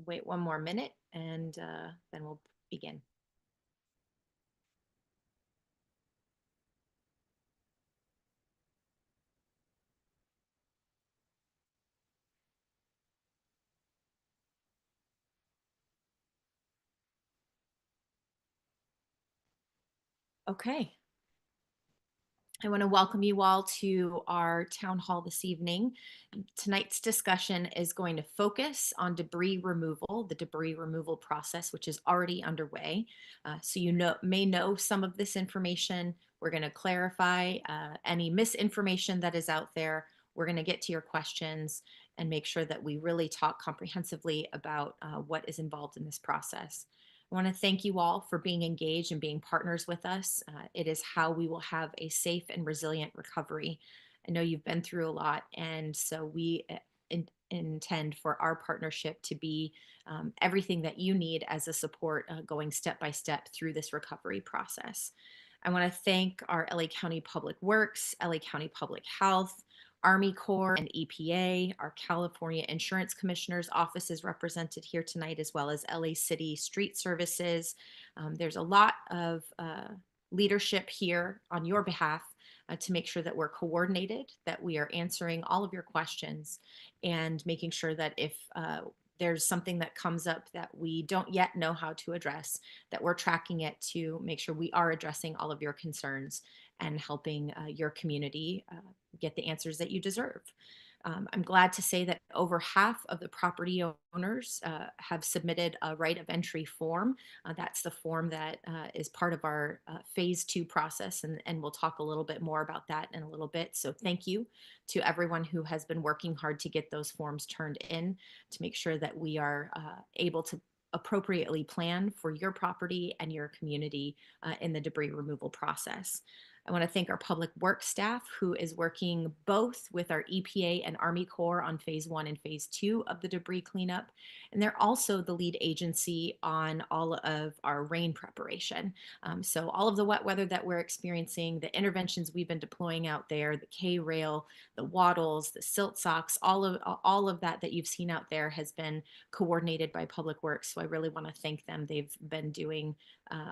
wait one more minute and then we'll begin. Okay. I want to welcome you all to our town hall this evening. Tonight's discussion is going to focus on debris removal, the debris removal process, which is already underway. So you may know some of this information. We're going to clarify any misinformation that is out there. We're going to get to your questions and make sure that we really talk comprehensively about what is involved in this process. I want to thank you all for being engaged and being partners with us. It is how we will have a safe and resilient recovery. I know you've been through a lot, and so we intend for our partnership to be everything that you need as a support going step by step through this recovery process. I want to thank our LA County Public Works, LA County Public Health, Army Corps and EPA, our California Insurance Commissioner's office is represented here tonight, as well as LA City Street Services. There's a lot of leadership here on your behalf to make sure that we're coordinated, that we are answering all of your questions, and making sure that if there's something that comes up that we don't yet know how to address, that we're tracking it to make sure we are addressing all of your concerns and helping your community get the answers that you deserve. I'm glad to say that over half of the property owners have submitted a right of entry form. That's the form that is part of our phase 2 process, and we'll talk a little bit more about that in a little bit. So thank you to everyone who has been working hard to get those forms turned in to make sure that we are able to appropriately plan for your property and your community in the debris removal process. I want to thank our public works staff who is working both with our EPA and Army Corps on phase 1 and phase 2 of the debris cleanup. And they're also the lead agency on all of our rain preparation. So all of the wet weather that we're experiencing, the interventions we've been deploying out there, the K-rail, the wattles, the silt socks, all of that you've seen out there has been coordinated by Public Works. So I really want to thank them. They've been doing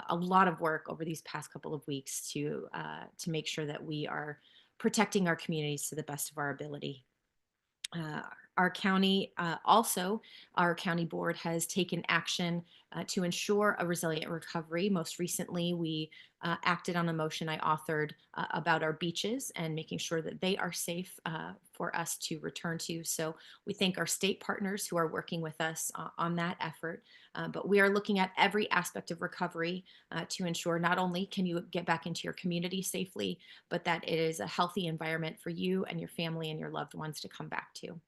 a lot of work over these past couple of weeks to make sure that we are protecting our communities to the best of our ability. Our county our county board has taken action to ensure a resilient recovery. Most recently, we acted on a motion I authored about our beaches and making sure that they are safe for us to return to. So we thank our state partners who are working with us on that effort. But we are looking at every aspect of recovery to ensure not only can you get back into your community safely, but that it is a healthy environment for you and your family and your loved ones to come back to.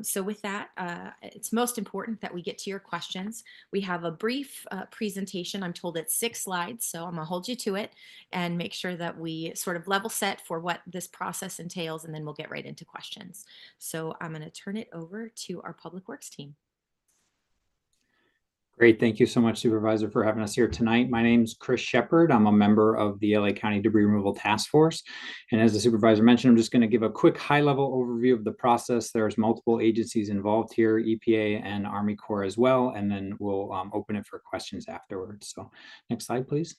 So with that, it's most important that we get to your questions. We have a brief presentation. I'm told it's 6 slides, so I'm gonna hold you to it and make sure that we sort of level set for what this process entails, and then we'll get right into questions. So I'm gonna turn it over to our Public Works team. Great. Thank you so much, Supervisor, for having us here tonight. My name is Chris Shepard. I'm a member of the LA County Debris Removal Task Force. And as the supervisor mentioned, I'm just going to give a quick high-level overview of the process. There's multiple agencies involved here, EPA and Army Corps as well, and then we'll open it for questions afterwards. So next slide, please.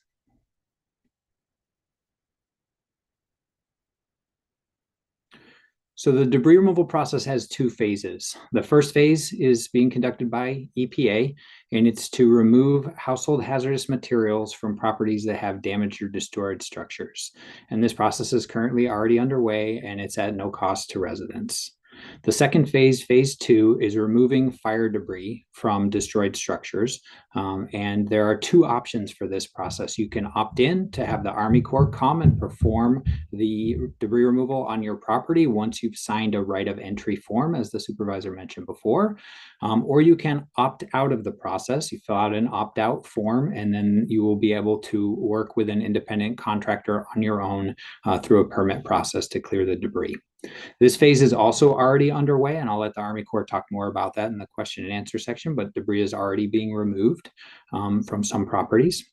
So the debris removal process has 2 phases. The first phase is being conducted by EPA, and it's to remove household hazardous materials from properties that have damaged or destroyed structures. And this process is currently already underway, and it's at no cost to residents. The second phase, phase 2, is removing fire debris from destroyed structures. And there are 2 options for this process. You can opt in to have the Army Corps come and perform the debris removal on your property once you've signed a right of entry form, as the supervisor mentioned before. Or you can opt out of the process. You fill out an opt-out form, and then you will be able to work with an independent contractor on your own through a permit process to clear the debris. This phase is also already underway, and I'll let the Army Corps talk more about that in the question and answer section, but debris is already being removed from some properties.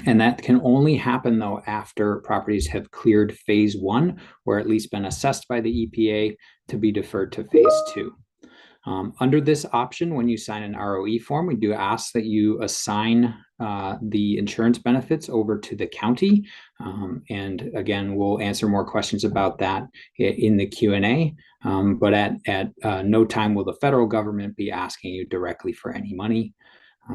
And that can only happen, though, after properties have cleared phase 1, or at least been assessed by the EPA to be deferred to phase 2. Under this option, when you sign an ROE form, we do ask that you assign the insurance benefits over to the county. And again, we'll answer more questions about that in the Q&A. But at no time will the federal government be asking you directly for any money.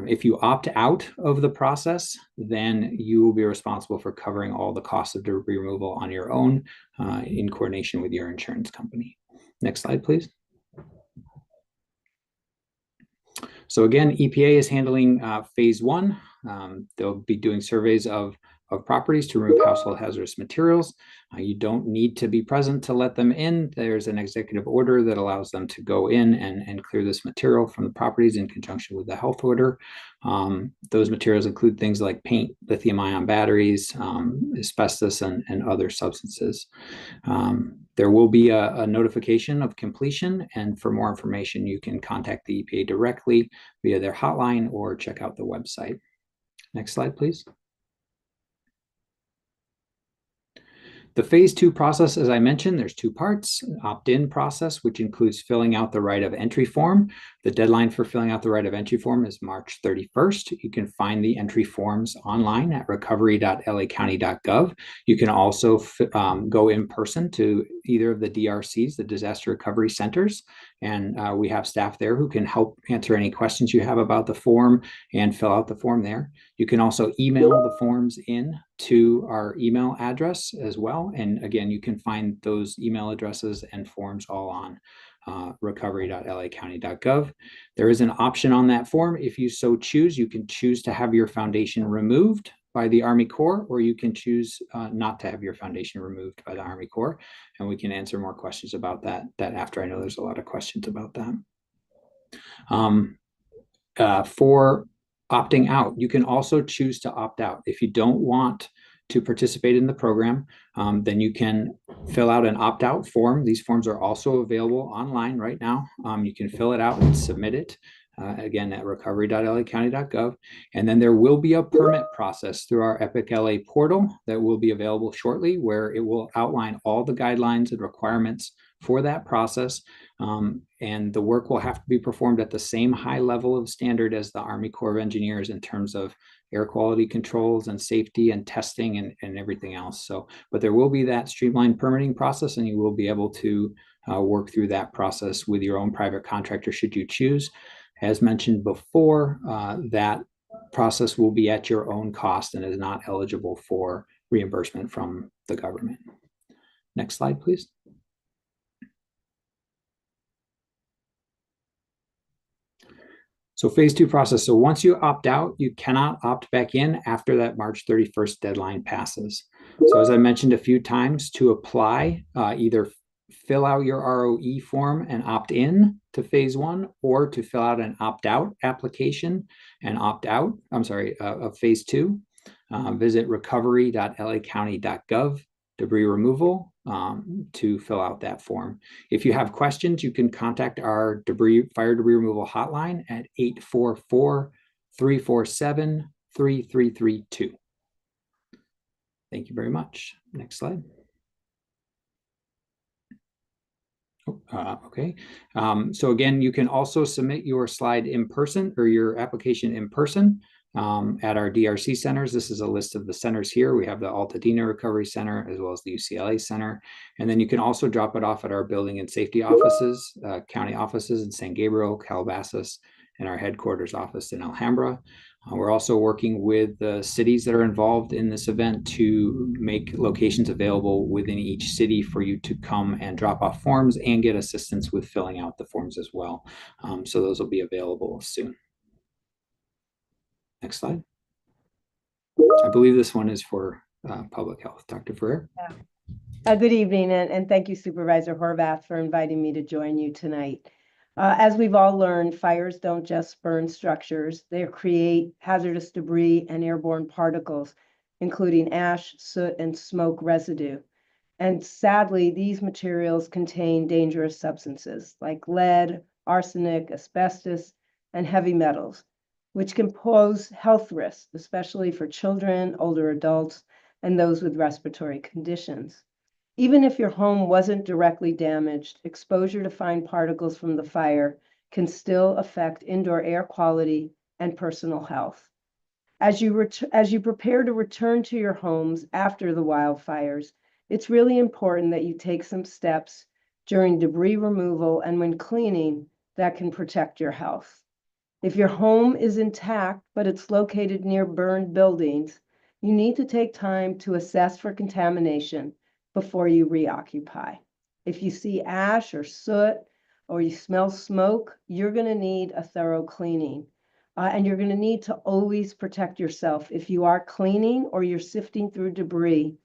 If you opt out of the process, then you will be responsible for covering all the costs of debris removal on your own in coordination with your insurance company. Next slide, please. So again, EPA is handling phase one. They'll be doing surveys of properties to remove household hazardous materials. You don't need to be present to let them in. There's an executive order that allows them to go in and clear this material from the properties in conjunction with the health order. Those materials include things like paint, lithium-ion batteries, asbestos, and other substances. There will be a notification of completion, and for more information, you can contact the EPA directly via their hotline or check out the website. Next slide, please. The phase two process, as I mentioned, there's two parts. Opt-in process, which includes filling out the right of entry form. The deadline for filling out the right of entry form is March 31st. You can find the entry forms online at recovery.lacounty.gov. You can also go in person to either of the DRCs, the Disaster Recovery Centers, and we have staff there who can help answer any questions you have about the form and fill out the form there. You can also email the forms in to our email address as well. And again, you can find those email addresses and forms all on recovery.lacounty.gov. There is an option on that form. If you so choose, you can choose to have your foundation removed by the Army Corps, or you can choose not to have your foundation removed by the Army Corps. And we can answer more questions about that after. I know there's a lot of questions about that. For opting out, you can also choose to opt out. If you don't want to participate in the program, then you can fill out an opt-out form. These forms are also available online right now. You can fill it out and submit it, again, at recovery.lacounty.gov. And then there will be a permit process through our Epic LA portal that will be available shortly, where it will outline all the guidelines and requirements for that process. And the work will have to be performed at the same high level of standard as the Army Corps of Engineers in terms of air quality controls and safety and testing and everything else. So, but there will be that streamlined permitting process, and you will be able to work through that process with your own private contractor should you choose. As mentioned before, that process will be at your own cost and is not eligible for reimbursement from the government. Next slide, please. So phase two process. So once you opt out, you cannot opt back in after that March 31st deadline passes. So as I mentioned a few times, to apply, either fill out your ROE form and opt in to phase one, or to fill out an opt-out application and opt out, of phase two, visit recovery.lacounty.gov, debris removal, to fill out that form. If you have questions, you can contact our fire debris removal hotline at 844-347-3332. Thank you very much. Next slide. Okay. So again, you can also submit your slide in person, or your application in person, at our DRC centers. This is a list of the centers here. We have the Altadena Recovery Center as well as the UCLA Center. And then you can also drop it off at our building and safety offices, county offices in San Gabriel, Calabasas, and our headquarters office in Alhambra. We're also working with the cities that are involved in this event to make locations available within each city for you to come and drop off forms and get assistance with filling out the forms as well. So those will be available soon. Next slide. I believe this one is for public health. Dr. Ferrer. Good evening, and thank you, Supervisor Horvath, for inviting me to join you tonight. As we've all learned, fires don't just burn structures. They create hazardous debris and airborne particles, including ash, soot, and smoke residue. And sadly, these materials contain dangerous substances like lead, arsenic, asbestos, and heavy metals, which can pose health risks, especially for children, older adults, and those with respiratory conditions. Even if your home wasn't directly damaged, exposure to fine particles from the fire can still affect indoor air quality and personal health. As you prepare to return to your homes after the wildfires, it's really important that you take some steps during debris removal and when cleaning that can protect your health. If your home is intact, but it's located near burned buildings, you need to take time to assess for contamination before you reoccupy. If you see ash or soot or you smell smoke, you're going to need a thorough cleaning. And you're going to need to always protect yourself if you are cleaning or you're sifting through debris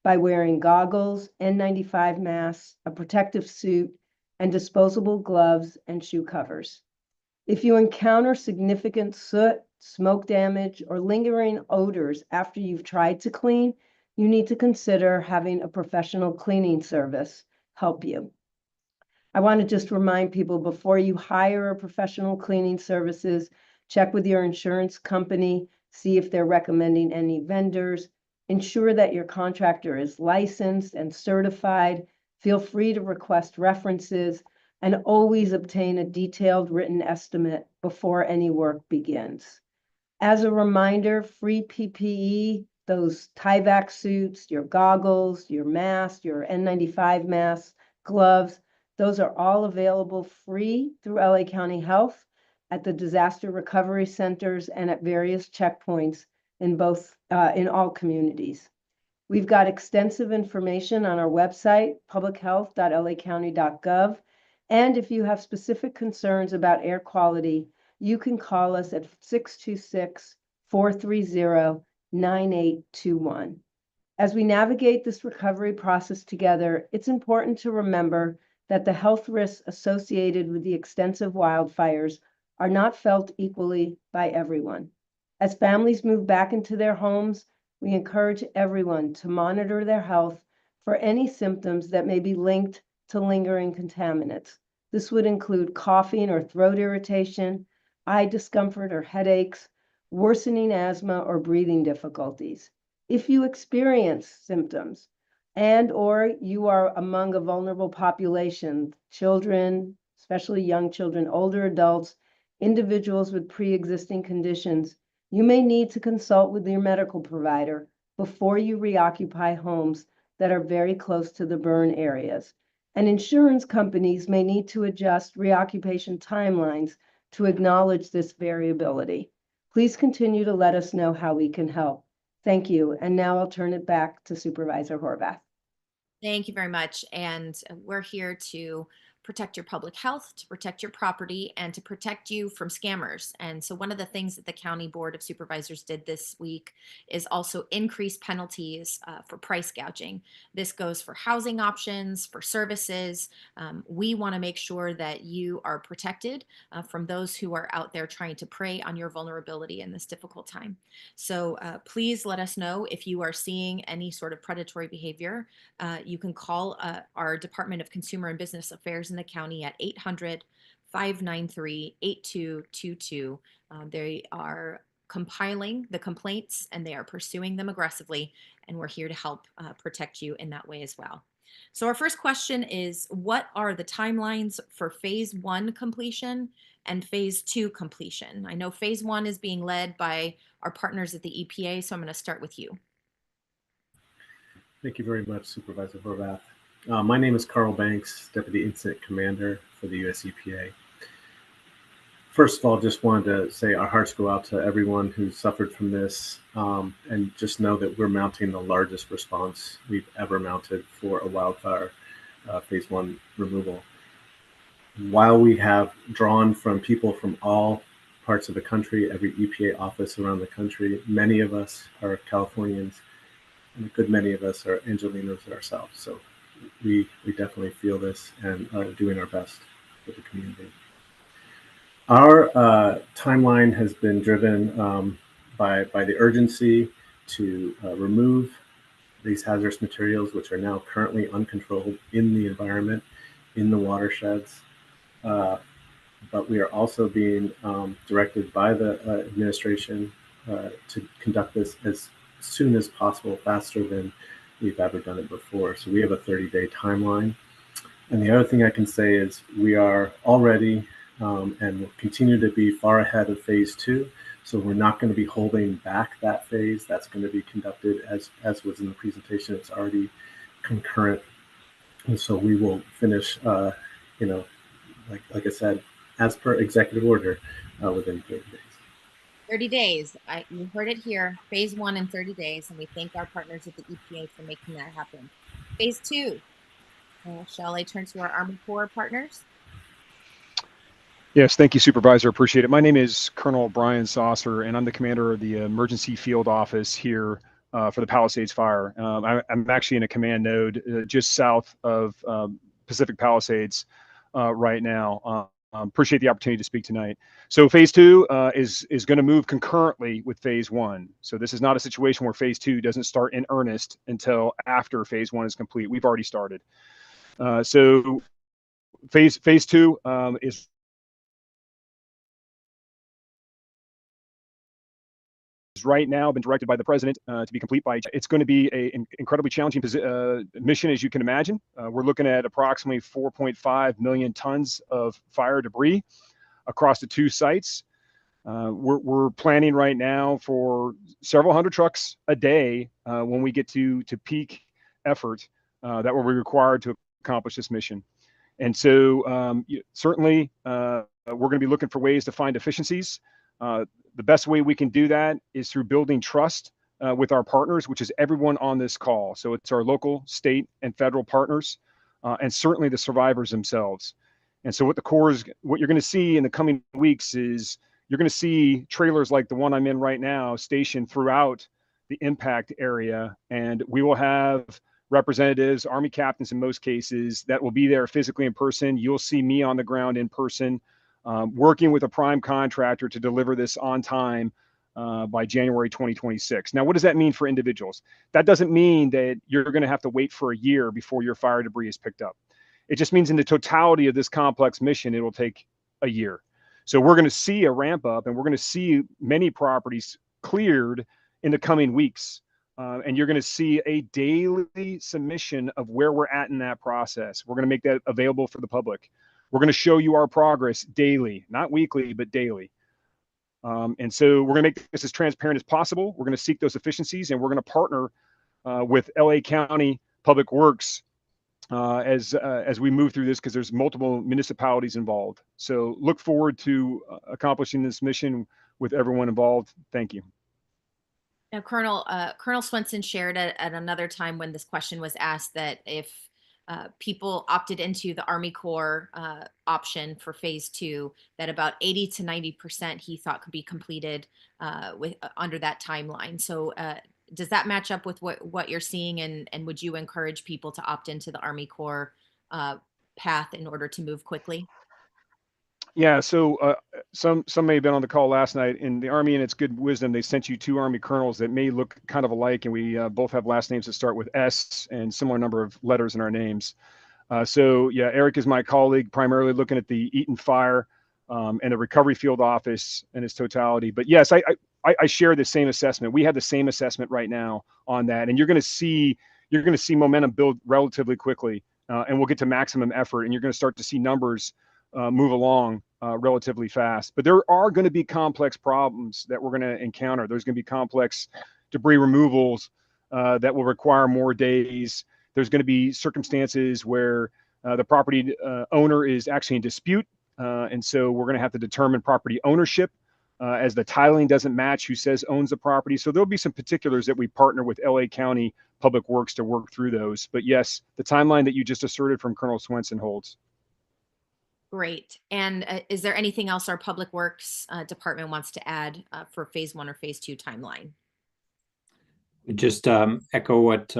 by wearing goggles, N95 masks, a protective suit, and disposable gloves and shoe covers. If you encounter significant soot, smoke damage, or lingering odors after you've tried to clean, you need to consider having a professional cleaning service help you. I want to just remind people before you hire a professional cleaning services, check with your insurance company, see if they're recommending any vendors, ensure that your contractor is licensed and certified. Feel free to request references and always obtain a detailed written estimate before any work begins. As a reminder, free PPE, those Tyvek suits, your goggles, your mask, your N95 masks, gloves, those are all available free through LA County Health at the disaster recovery centers and at various checkpoints in all communities. We've got extensive information on our website, publichealth.lacounty.gov. And if you have specific concerns about air quality, you can call us at 626-430-9821. As we navigate this recovery process together, it's important to remember that the health risks associated with the extensive wildfires are not felt equally by everyone. As families move back into their homes, we encourage everyone to monitor their health for any symptoms that may be linked to lingering contaminants. This would include coughing or throat irritation, eye discomfort or headaches, worsening asthma or breathing difficulties. If you experience symptoms and or you are among a vulnerable population, children, especially young children, older adults, individuals with pre-existing conditions, you may need to consult with your medical provider before you reoccupy homes that are very close to the burn areas. And insurance companies may need to adjust reoccupation timelines to acknowledge this variability. Please continue to let us know how we can help. Thank you. And now I'll turn it back to Supervisor Horvath. Thank you very much. And we're here to protect your public health, to protect your property, and to protect you from scammers. And so one of the things that the County Board of Supervisors did this week is also increase penalties for price gouging. This goes for housing options, for services. We want to make sure that you are protected from those who are out there trying to prey on your vulnerability in this difficult time. So please let us know if you are seeing any sort of predatory behavior. You can call our Department of Consumer and Business Affairs in the county at 800-593-8222. They are compiling the complaints and they are pursuing them aggressively, and we're here to help protect you in that way as well. So our first question is, what are the timelines for phase 1 completion and phase 2 completion? I know phase 1 is being led by our partners at the EPA, so I'm going to start with you. Thank you very much, Supervisor Horvath. My name is Carl Banks, Deputy Incident Commander for the US EPA. First of all, just wanted to say our hearts go out to everyone who suffered from this, and just know that we're mounting the largest response we've ever mounted for a wildfire phase 1 removal. While we have drawn from people from all parts of the country, every EPA office around the country, many of us are Californians, and a good many of us are Angelinos ourselves. So we definitely feel this and are doing our best for the community. Our timeline has been driven by the urgency to remove these hazardous materials, which are now currently uncontrolled in the environment, in the watersheds. But we are also being directed by the administration to conduct this as soon as possible, faster than we've ever done it before. So we have a 30-day timeline. And the other thing I can say is we are already and will continue to be far ahead of phase two. So we're not going to be holding back that phase. That's going to be conducted as was in the presentation. It's already concurrent. And so we will finish, like I said, as per executive order, within 30 days. 30 days. You heard it here. Phase one in 30 days. And we thank our partners at the EPA for making that happen. Phase two. Shall I turn to our Army Corps partners? Yes, thank you, Supervisor. Appreciate it. My name is Colonel Brian Saucer, and I'm the commander of the Emergency Field Office here for the Palisades Fire. I'm actually in a command node just south of Pacific Palisades right now. Appreciate the opportunity to speak tonight. So phase two is going to move concurrently with phase one. So this is not a situation where phase two doesn't start in earnest until after phase one is complete. We've already started. So phase two is right now been directed by the president to be complete by. It's going to be an incredibly challenging mission, as you can imagine. We're looking at approximately 4.5 million tons of fire debris across the two sites. We're planning right now for several hundred trucks a day when we get to peak effort that will be required to accomplish this mission. And so certainly we're going to be looking for ways to find efficiencies. The best way we can do that is through building trust with our partners, which is everyone on this call. So it's our local, state, and federal partners, and certainly the survivors themselves. And so what you're going to see in the coming weeks is you're going to see trailers like the one I'm in right now stationed throughout the impact area, and we will have representatives, Army captains in most cases, that will be there physically in person. You'll see me on the ground in person, working with a prime contractor to deliver this on time by January 2026. Now, what does that mean for individuals? That doesn't mean that you're going to have to wait for a year before your fire debris is picked up. It just means in the totality of this complex mission, it will take a year. So we're going to see a ramp up, and we're going to see many properties cleared in the coming weeks. And you're going to see a daily submission of where we're at in that process. We're going to make that available for the public. We're going to show you our progress daily, not weekly, but daily. And so we're going to make this as transparent as possible. We're going to seek those efficiencies, and we're going to partner with LA County Public Works as we move through this, because there's multiple municipalities involved. So look forward to accomplishing this mission with everyone involved. Thank you. Now, Colonel Swenson shared at another time when this question was asked that if people opted into the Army Corps option for phase two, that about 80 to 90% he thought could be completed under that timeline. So does that match up with what you're seeing, and would you encourage people to opt into the Army Corps path in order to move quickly? Yeah, so some may have been on the call last night. In the Army, and its good wisdom, they sent you two Army colonels that may look kind of alike, and we both have last names that start with S and similar number of letters in our names. So yeah, Eric is my colleague, primarily looking at the Eaton Fire and the Recovery Field Office in its totality. But yes, I share the same assessment. We have the same assessment right now on that, and you're going to see momentum build relatively quickly, and we'll get to maximum effort, and you're going to start to see numbers move along relatively fast. But there are going to be complex problems that we're going to encounter. There's going to be complex debris removals that will require more days. There's going to be circumstances where the property owner is actually in dispute. And so we're going to have to determine property ownership as the tiling doesn't match who says owns the property. So there'll be some particulars that we partner with LA County Public Works to work through those. But yes, the timeline that you just asserted from Colonel Swenson holds. Great. And is there anything else our Public Works Department wants to add for phase one or phase two timeline? Just echo what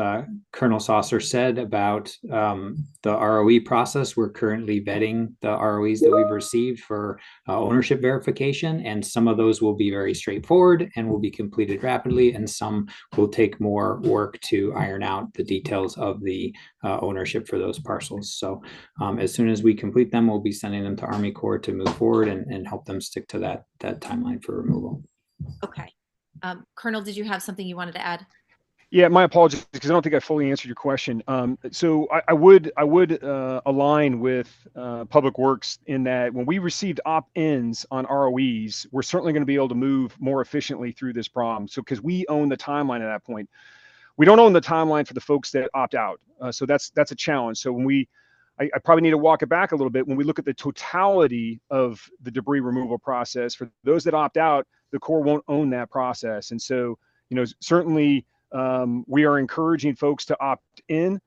Colonel Saucer said about the ROE process. We're currently vetting the ROEs that we've received for ownership verification, and some of those will be very straightforward and will be completed rapidly, and some will take more work to iron out the details of the ownership for those parcels. So as soon as we complete them, we'll be sending them to Army Corps to move forward and help them stick to that timeline for removal. Okay. Colonel, did you have something you wanted to add? Yeah, my apologies because I don't think I fully answered your question. So I would align with Public Works in that when we received opt-ins on ROEs, we're certainly going to be able to move more efficiently through this problem. So because we own the timeline at that point, we don't own the timeline for the folks that opt out. So that's a challenge. So when I probably need to walk it back a little bit. When we look at the totality of the debris removal process, for those that opt out, the Corps won't own that process. And so, certainly we are encouraging folks to opt in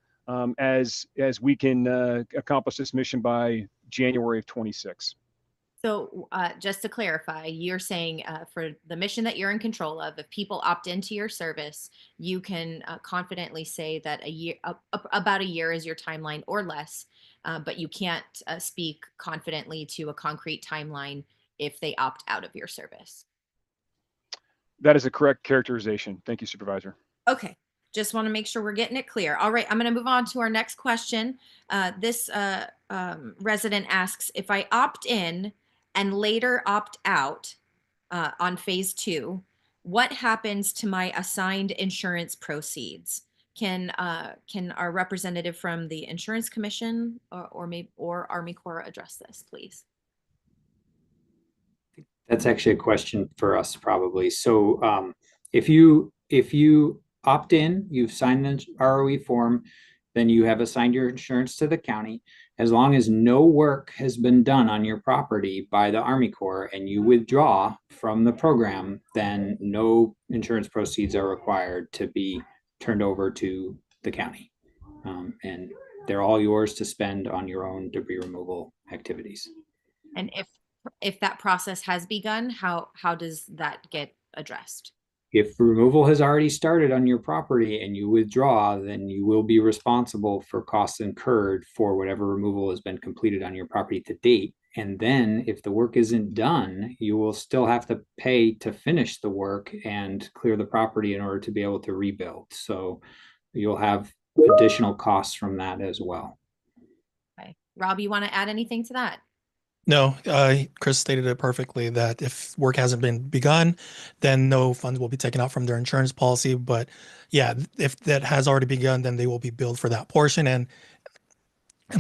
as we can accomplish this mission by January of 26. So just to clarify, you're saying for the mission that you're in control of, if people opt into your service, you can confidently say that about a year is your timeline or less, but you can't speak confidently to a concrete timeline if they opt out of your service. That is a correct characterization. Thank you, Supervisor. Okay, just want to make sure we're getting it clear. All right, I'm going to move on to our next question. This resident asks, if I opt in and later opt out on phase 2, what happens to my assigned insurance proceeds? Can our representative from the Insurance Commission or Army Corps address this, please? That's actually a question for us probably. So if you opt in, you've signed the ROE form, then you have assigned your insurance to the county. As long as no work has been done on your property by the Army Corps and you withdraw from the program, then no insurance proceeds are required to be turned over to the county. And they're all yours to spend on your own debris removal activities. And if that process has begun, how does that get addressed? If removal has already started on your property and you withdraw, then you will be responsible for costs incurred for whatever removal has been completed on your property to date. And then if the work isn't done, you will still have to pay to finish the work and clear the property in order to be able to rebuild. So you'll have additional costs from that as well. Okay. Rob, you want to add anything to that? No, Chris stated it perfectly that if work hasn't been begun, then no funds will be taken out from their insurance policy. But yeah, if that has already begun, then they will be billed for that portion. And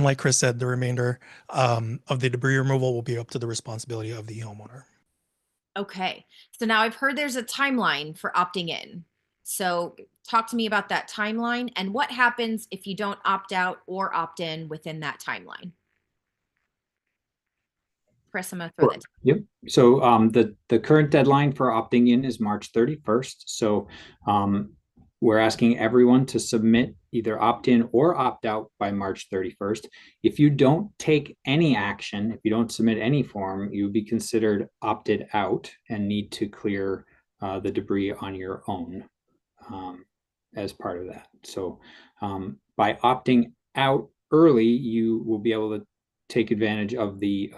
like Chris said, the remainder of the debris removal will be up to the responsibility of the homeowner. Okay. So now I've heard there's a timeline for opting in. So talk to me about that timeline and what happens if you don't opt out or opt in within that timeline. Chris, I'm going to throw that to you. Yep. So the current deadline for opting in is March 31st. So we're asking everyone to submit either opt in or opt out by March 31st. If you don't take any action, if you don't submit any form, you would be considered opted out and need to clear the debris on your own as part of that. So by opting out early, you will be able to take advantage of the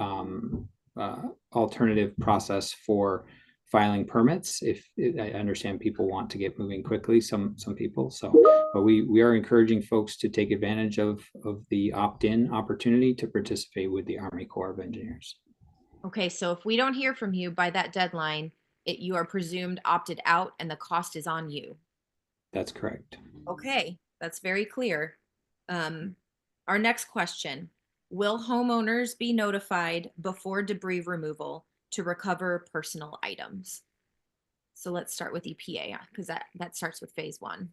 alternative process for filing permits. If I understand people want to get moving quickly, some people. So, but we are encouraging folks to take advantage of the opt-in opportunity to participate with the Army Corps of Engineers. Okay, so if we don't hear from you by that deadline, you are presumed opted out and the cost is on you. That's correct. Okay, that's very clear. Our next question. Will homeowners be notified before debris removal to recover personal items? So let's start with EPA because that starts with phase 1.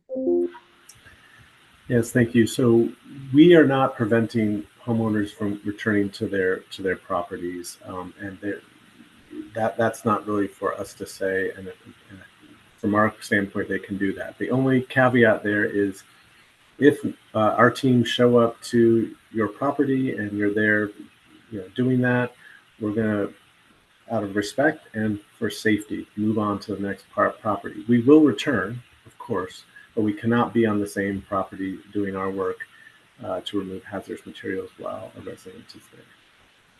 Yes, thank you. So we are not preventing homeowners from returning to their properties, and that's not really for us to say. And from our standpoint, they can do that. The only caveat there is if our team show up to your property and you're there, doing that, we're going to, out of respect and for safety, move on to the next property. We will return, of course, but we cannot be on the same property doing our work to remove hazardous materials while a resident is there.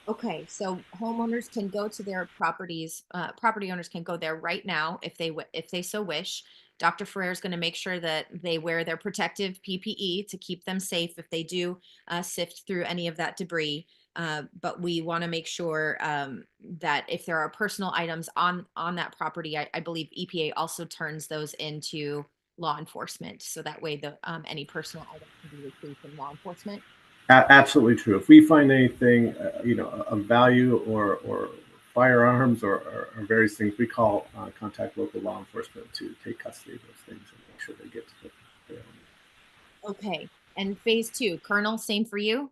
Okay, so homeowners can go to their properties. Property owners can go there right now if they so wish. Dr. Ferrer is going to make sure that they wear their protective PPE to keep them safe if they do sift through any of that debris. But we want to make sure that if there are personal items on that property, I believe EPA also turns those into law enforcement. So that way the any personal items can be retrieved from law enforcement. Absolutely true. If we find anything, of value or firearms or various things, we contact local law enforcement to take custody of those things and make sure they get to their owners. Okay. And phase 2, Colonel, same for you?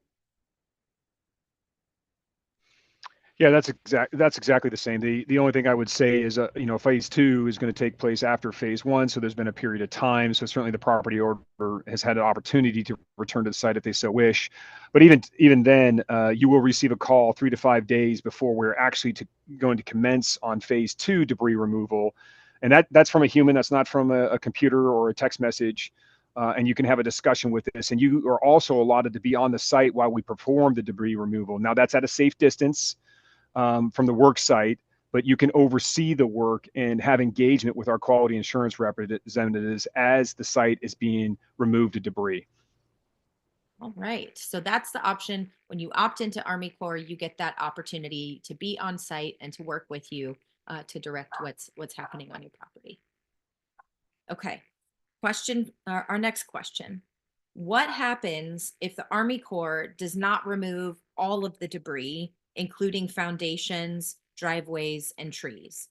Yeah, that's exactly the same. The only thing I would say is, phase 2 is going to take place after phase 1, so there's been a period of time. So certainly the property owner has had an opportunity to return to the site if they so wish. But even then, you will receive a call 3 to 5 days before we're actually going to commence on phase 2 debris removal, and that's from a human. That's not from a computer or a text message. And you can have a discussion with this, and you are also allotted to be on the site while we perform the debris removal. Now that's at a safe distance from the work site, but you can oversee the work and have engagement with our quality assurance representatives as the site is being removed of debris. All right. So that's the option. When you opt into Army Corps, you get that opportunity to be on site and to work with you to direct what's happening on your property. Okay. Our next question. What happens if the Army Corps does not remove all of the debris, including foundations, driveways, and trees?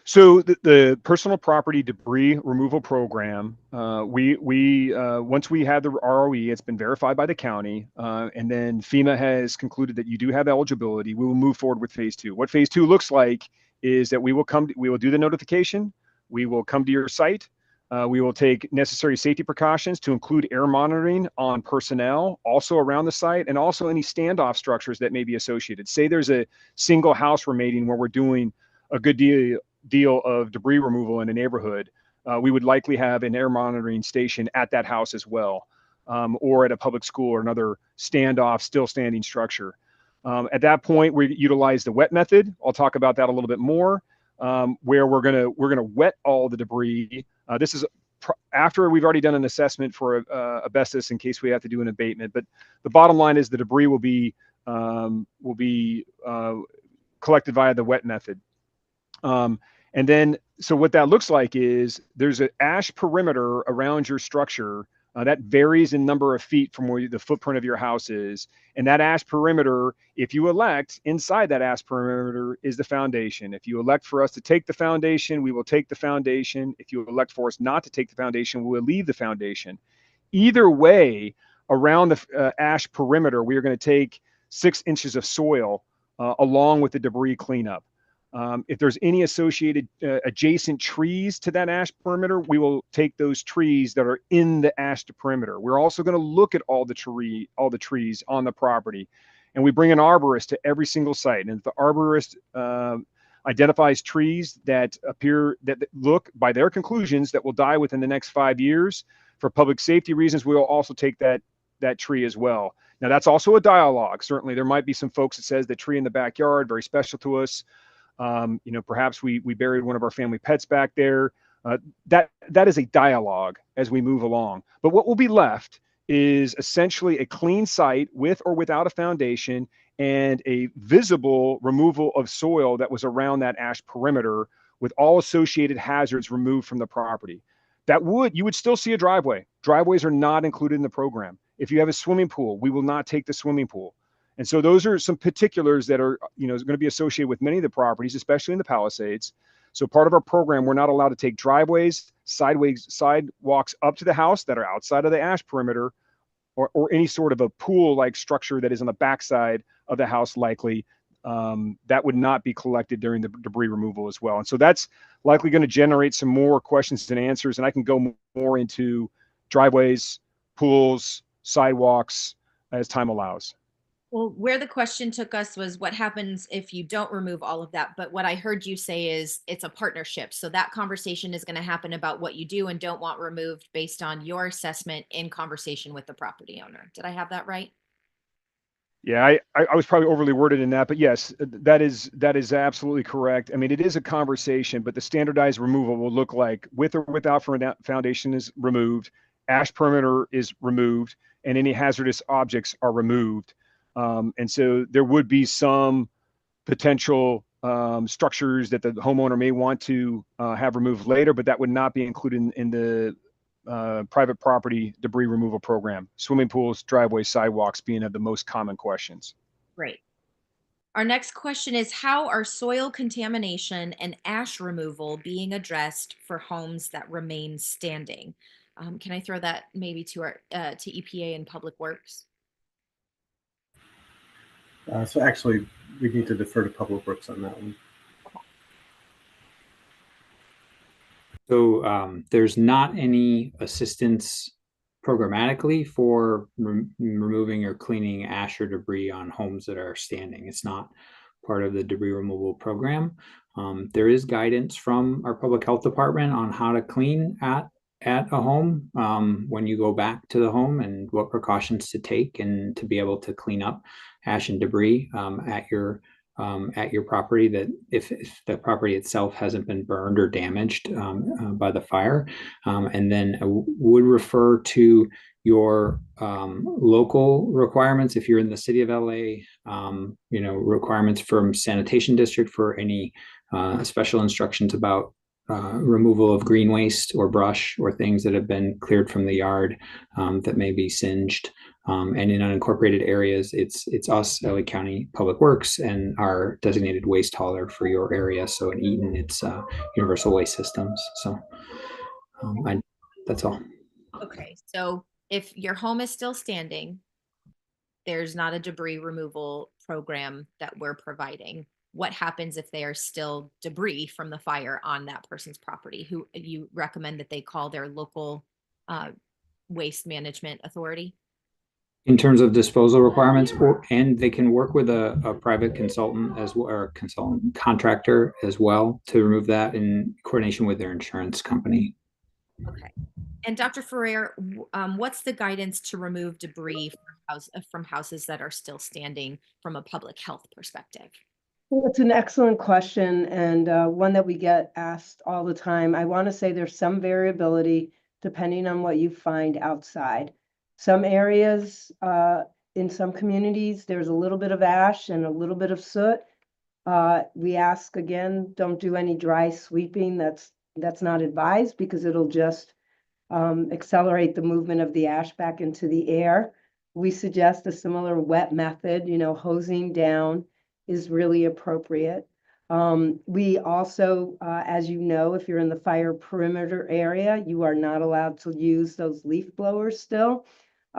So the personal property debris removal program, once we have the ROE, it's been verified by the county, and then FEMA has concluded that you do have eligibility. We will move forward with phase 2. What phase 2 looks like is that we will do the notification. We will come to your site. We will take necessary safety precautions to include air monitoring on personnel, also around the site, and also any standoff structures that may be associated. Say there's a single house remaining where we're doing a good deal of debris removal in a neighborhood, we would likely have an air monitoring station at that house as well, or at a public school or another standoff, still standing structure. At that point, we utilize the wet method. I'll talk about that a little bit more, where we're gonna wet all the debris. This is after we've already done an assessment for asbestos in case we have to do an abatement. But the bottom line is the debris will be collected via the wet method. And then, so what that looks like is there's an ash perimeter around your structure that varies in number of feet from where the footprint of your house is. And that ash perimeter, if you elect, inside that ash perimeter is the foundation. If you elect for us to take the foundation, we will take the foundation. If you elect for us not to take the foundation, we will leave the foundation. Either way, around the ash perimeter, we are going to take 6 inches of soil along with the debris cleanup. If there's any associated adjacent trees to that ash perimeter, we will take those trees that are in the ash perimeter. We're also going to look at all the trees on the property, and we bring an arborist to every single site. And if the arborist identifies trees that look, by their conclusions, that will die within the next 5 years, for public safety reasons, we will also take that tree as well. Now, that's also a dialogue. Certainly, there might be some folks that says the tree in the backyard, very special to us. Perhaps we buried one of our family pets back there. That is a dialogue as we move along. But what will be left is essentially a clean site with or without a foundation and a visible removal of soil that was around that ash perimeter with all associated hazards removed from the property. You would still see a driveway. Driveways are not included in the program. If you have a swimming pool, we will not take the swimming pool. And so those are some particulars that are, going to be associated with many of the properties, especially in the Palisades. So part of our program, we're not allowed to take driveways, sidewalks up to the house that are outside of the ash perimeter, or any sort of a pool-like structure that is on the backside of the house likely. That would not be collected during the debris removal as well. And so that's likely going to generate some more questions and answers. And I can go more into driveways, pools, sidewalks as time allows. Well, where the question took us was what happens if you don't remove all of that? But what I heard you say is it's a partnership. So that conversation is going to happen about what you do and don't want removed based on your assessment in conversation with the property owner. Did I have that right? Yeah, I was probably overly worded in that, but yes, that is absolutely correct. I mean, it is a conversation, but the standardized removal will look like with or without foundation is removed, ash perimeter is removed, and any hazardous objects are removed. And so there would be some potential structures that the homeowner may want to have removed later, but that would not be included in the private property debris removal program. Swimming pools, driveways, sidewalks being the most common questions. Great. Our next question is, how are soil contamination and ash removal being addressed for homes that remain standing? Can I throw that maybe to our to EPA and Public Works? So actually, we need to defer to Public Works on that one. So there's not any assistance programmatically for removing or cleaning ash or debris on homes that are standing. It's not part of the debris removal program. There is guidance from our public health department on how to clean at a home when you go back to the home, and what precautions to take and to be able to clean up ash and debris at your property, that if the property itself hasn't been burned or damaged by the fire. And then I would refer to your local requirements. If you're in the city of LA, requirements from sanitation district for any special instructions about removal of green waste or brush or things that have been cleared from the yard that may be singed. And in unincorporated areas, it's us, LA County Public Works, and our designated waste hauler for your area. So in Eaton, it's Universal Waste Systems. So that's all. Okay, so if your home is still standing, there's not a debris removal program that we're providing. What happens if they are still debris from the fire on that person's property? Who you recommend that they call their local waste management authority? In terms of disposal requirements, and they can work with a private consultant as well, or a consultant contractor as well, to remove that in coordination with their insurance company. Okay. And Dr. Ferrer, what's the guidance to remove debris from houses that are still standing from a public health perspective? Well, it's an excellent question, and one that we get asked all the time. I want to say there's some variability depending on what you find outside. Some areas, in some communities, there's a little bit of ash and a little bit of soot. We ask again, don't do any dry sweeping. That's not advised, because it'll just accelerate the movement of the ash back into the air. We suggest a similar wet method, hosing down is really appropriate. We also, as you know, if you're in the fire perimeter area, you are not allowed to use those leaf blowers still.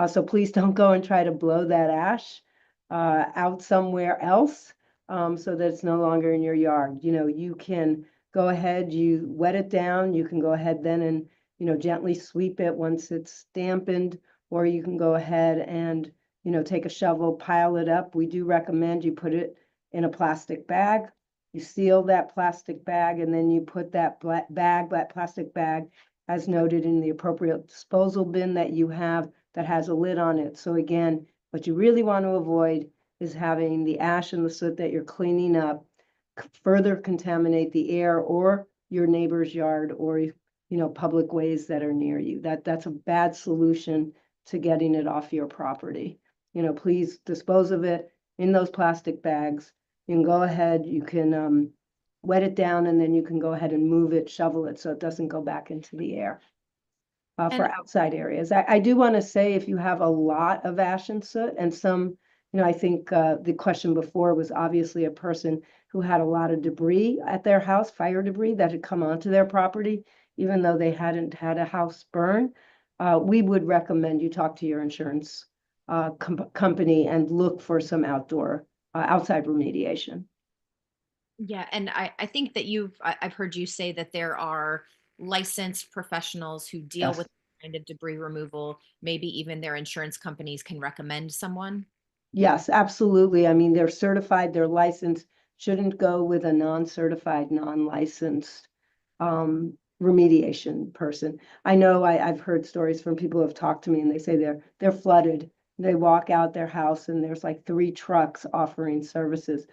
So please don't go and try to blow that ash out somewhere else so that it's no longer in your yard. You can go ahead, you wet it down, you can go ahead then and, gently sweep it once it's dampened, or you can go ahead and, take a shovel, pile it up. We do recommend you put it in a plastic bag. You seal that plastic bag, and then you put that plastic bag, as noted, in the appropriate disposal bin that you have that has a lid on it. So again, what you really want to avoid is having the ash and the soot that you're cleaning up further contaminate the air or your neighbor's yard, or public ways that are near you. That's a bad solution to getting it off your property. Please dispose of it in those plastic bags. You can go ahead, you can wet it down, and then you can go ahead and move it, shovel it, so it doesn't go back into the air. For outside areas, I do want to say, if you have a lot of ash and soot, and some, I think the question before was obviously a person who had a lot of debris at their house, fire debris that had come onto their property, even though they hadn't had a house burn. We would recommend you talk to your insurance company and look for some outside remediation. Yeah, and I think that I've heard you say that there are licensed professionals who deal Yes. with kind of debris removal. Maybe even their insurance companies can recommend someone. Yes, absolutely. I mean, they're certified, they're licensed, shouldn't go with a non-certified, non-licensed remediation person. I know I've heard stories from people who have talked to me, and they say they're flooded. They walk out their house and there's like 3 trucks offering services.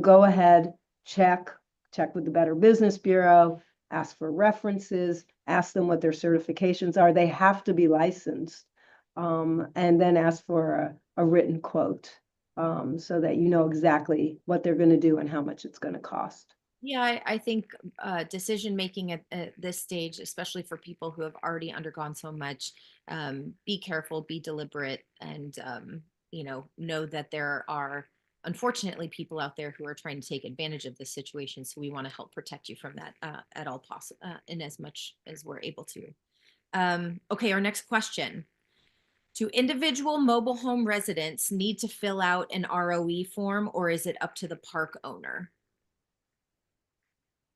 Go ahead, check with the Better Business Bureau, ask for references, ask them what their certifications are. They have to be licensed, and then ask for a written quote. so that you know exactly what they're going to do and how much it's going to cost. Yeah, I think decision making at this stage, especially for people who have already undergone so much, be careful, be deliberate, and know that there are unfortunately people out there who are trying to take advantage of this situation. So we want to help protect you from that at all possible, in as much as we're able to. Okay, our next question. Do individual mobile home residents need to fill out an ROE form, or is it up to the park owner?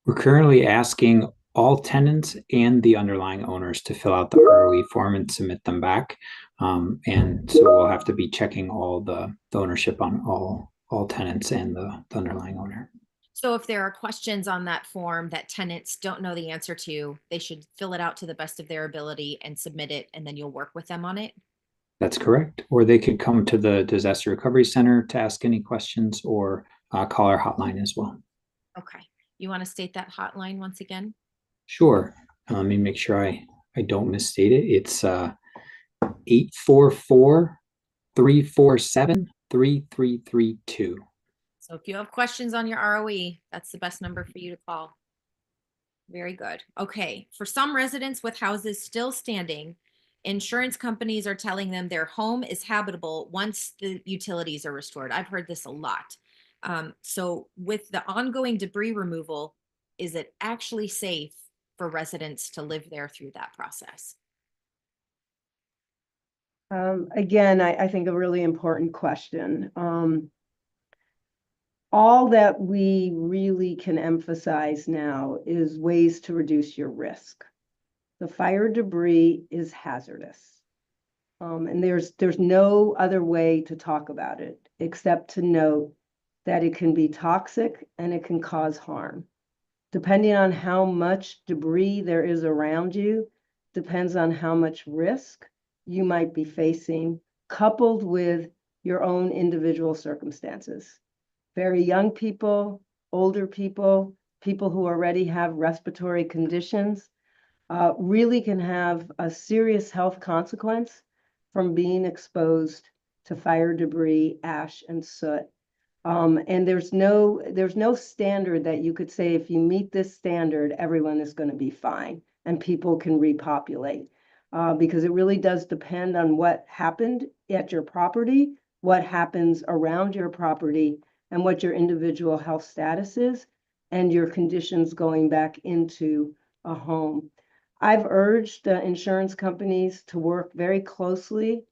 We're currently asking all tenants and the underlying owners to fill out the ROE form and submit them back. And so we'll have to be checking all the ownership on all tenants and the underlying owner. So if there are questions on that form that tenants don't know the answer to, they should fill it out to the best of their ability and submit it, and then you'll work with them on it. That's correct. Or they could come to the Disaster Recovery Center to ask any questions, or call our hotline as well. Okay. You want to state that hotline once again? Sure. Let me make sure I don't misstate it. It's 844-347-3332. So if you have questions on your ROE, that's the best number for you to call. Very good. Okay. For some residents with houses still standing, insurance companies are telling them their home is habitable once the utilities are restored. I've heard this a lot. So with the ongoing debris removal, is it actually safe for residents to live there through that process? Again, I think a really important question. All that we really can emphasize now is ways to reduce your risk. The fire debris is hazardous. And there's no other way to talk about it except to note that it can be toxic and it can cause harm. Depending on how much debris there is around you, depends on how much risk you might be facing, coupled with your own individual circumstances. Very young people, older people, people who already have respiratory conditions, really can have a serious health consequence from being exposed to fire debris, ash, and soot. And there's no standard that you could say, if you meet this standard, everyone is going to be fine and people can repopulate. Because it really does depend on what happened at your property, what happens around your property, and what your individual health status is, and your conditions going back into a home. I've urged the insurance companies to work very closely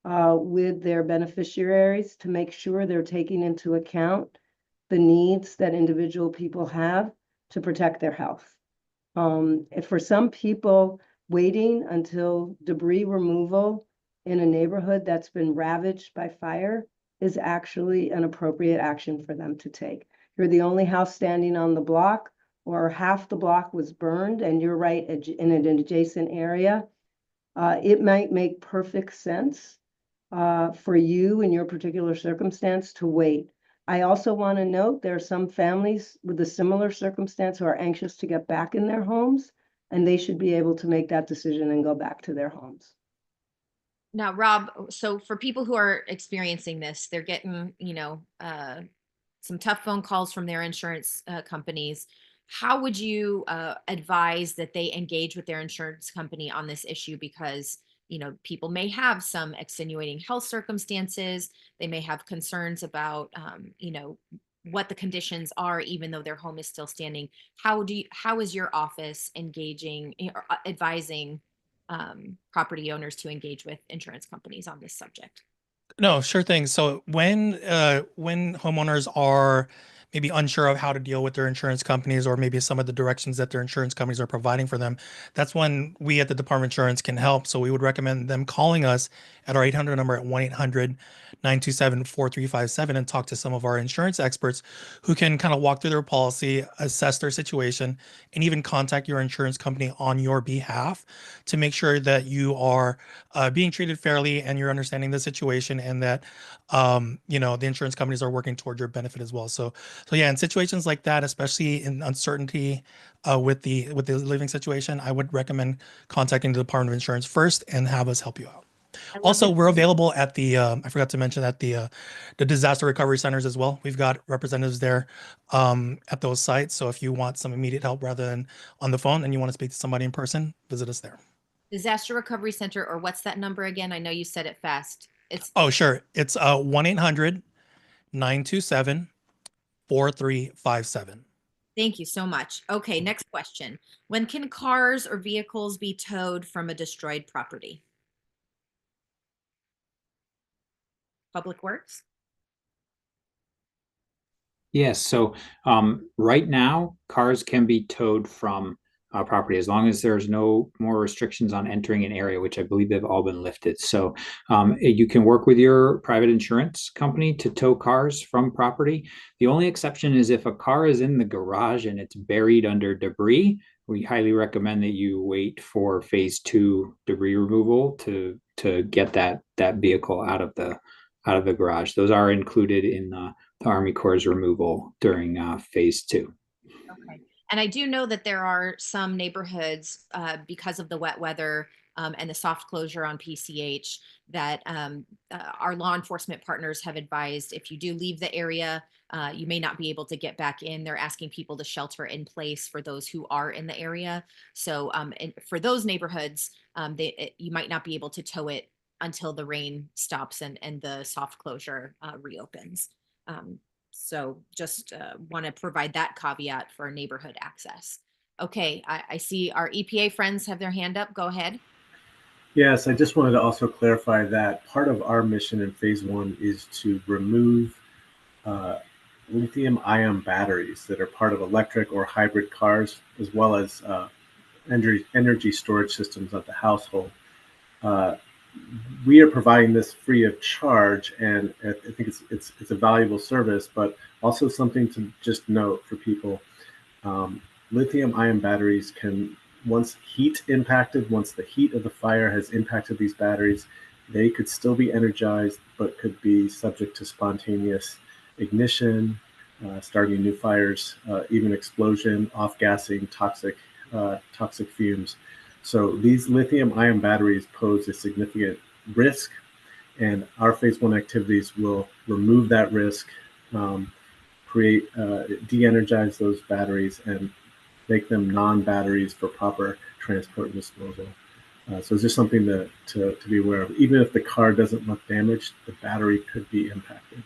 with their beneficiaries to make sure they're taking into account the needs that individual people have to protect their health. If for some people, waiting until debris removal in a neighborhood that's been ravaged by fire is actually an appropriate action for them to take. You're the only house standing on the block, or half the block was burned, and you're right in an adjacent area. It might make perfect sense for you in your particular circumstance to wait. I also want to note there are some families with a similar circumstance who are anxious to get back in their homes, and they should be able to make that decision and go back to their homes. Now, Rob, so for people who are experiencing this, they're getting, some tough phone calls from their insurance companies. How would you advise that they engage with their insurance company on this issue? Because, people may have some extenuating health circumstances. They may have concerns about, what the conditions are, even though their home is still standing. How is your office engaging or advising property owners to engage with insurance companies on this subject? No, sure thing. So when homeowners are maybe unsure of how to deal with their insurance companies, or maybe some of the directions that their insurance companies are providing for them, that's when we at the Department of Insurance can help. So we would recommend them calling us at our 800 number at 1-800-927-4357 and talk to some of our insurance experts who can kind of walk through their policy, assess their situation, and even contact your insurance company on your behalf to make sure that you are being treated fairly and you're understanding the situation, and that the insurance companies are working toward your benefit as well. So yeah, in situations like that, especially in uncertainty with the living situation, I would recommend contacting the Department of Insurance first and have us help you out. I love Also, that. we're available at the I forgot to mention at the disaster recovery centers as well. We've got representatives there at those sites. So if you want some immediate help rather than on the phone and you want to speak to somebody in person, visit us there. Disaster Recovery Center, or what's that number again? I know you said it fast. It's Oh, sure. It's 1-800-927-4357. Thank you so much. Okay, next question. When can cars or vehicles be towed from a destroyed property? Public Works? Yes, so right now, cars can be towed from property as long as there's no more restrictions on entering an area, which I believe they've all been lifted. So you can work with your private insurance company to tow cars from property. The only exception is if a car is in the garage and it's buried under debris, we highly recommend that you wait for phase 2 debris removal to get that vehicle out of the garage. Those are included in the Army Corps' removal during phase 2. Okay. And I do know that there are some neighborhoods, because of the wet weather and the soft closure on PCH, that our law enforcement partners have advised if you do leave the area, you may not be able to get back in. They're asking people to shelter in place for those who are in the area. So and for those neighborhoods, you might not be able to tow it until the rain stops and the soft closure reopens. So just want to provide that caveat for neighborhood access. Okay, I see our EPA friends have their hand up. Go ahead. Yes, I just wanted to also clarify that part of our mission in phase 1 is to remove uh, lithium-ion batteries that are part of electric or hybrid cars, as well as energy storage systems of the household. Uh, we are providing this free of charge, and I think it's a valuable service, but also something to just note for people. Lithium-ion batteries can, once the heat of the fire has impacted these batteries, they could still be energized, but could be subject to spontaneous ignition, starting new fires, even explosion, off-gassing, toxic fumes. So these lithium-ion batteries pose a significant risk, and our phase 1 activities will remove that risk, de-energize those batteries, and make them non-batteries for proper transport and disposal. So it's just something to be aware of. Even if the car doesn't look damaged, the battery could be impacted.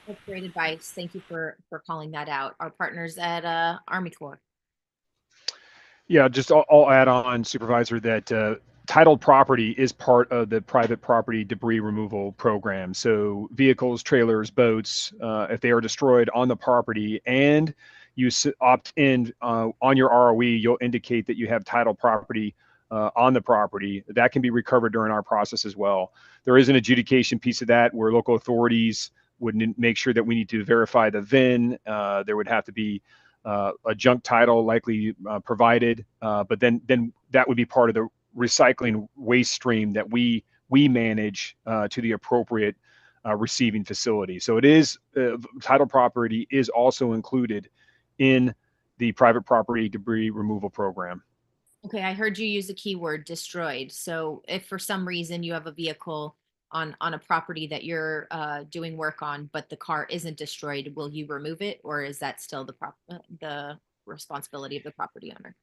That's great advice. Thank you for calling that out. Our partners at Army Corps. Yeah, just I'll add on, Supervisor, that titled property is part of the private property debris removal program. So vehicles, trailers, boats, if they are destroyed on the property and you opt in on your ROE, you'll indicate that you have title property on the property. That can be recovered during our process as well. There is an adjudication piece of that where local authorities would make sure that we need to verify the VIN. There would have to be a junk title likely provided, but then that would be part of the recycling waste stream that we manage to the appropriate receiving facility. So it is title property is also included in the private property debris removal program. Okay, I heard you use the keyword destroyed. So if for some reason you have a vehicle on a property that you're doing work on, but the car isn't destroyed, will you remove it, or is that still the responsibility of the property owner?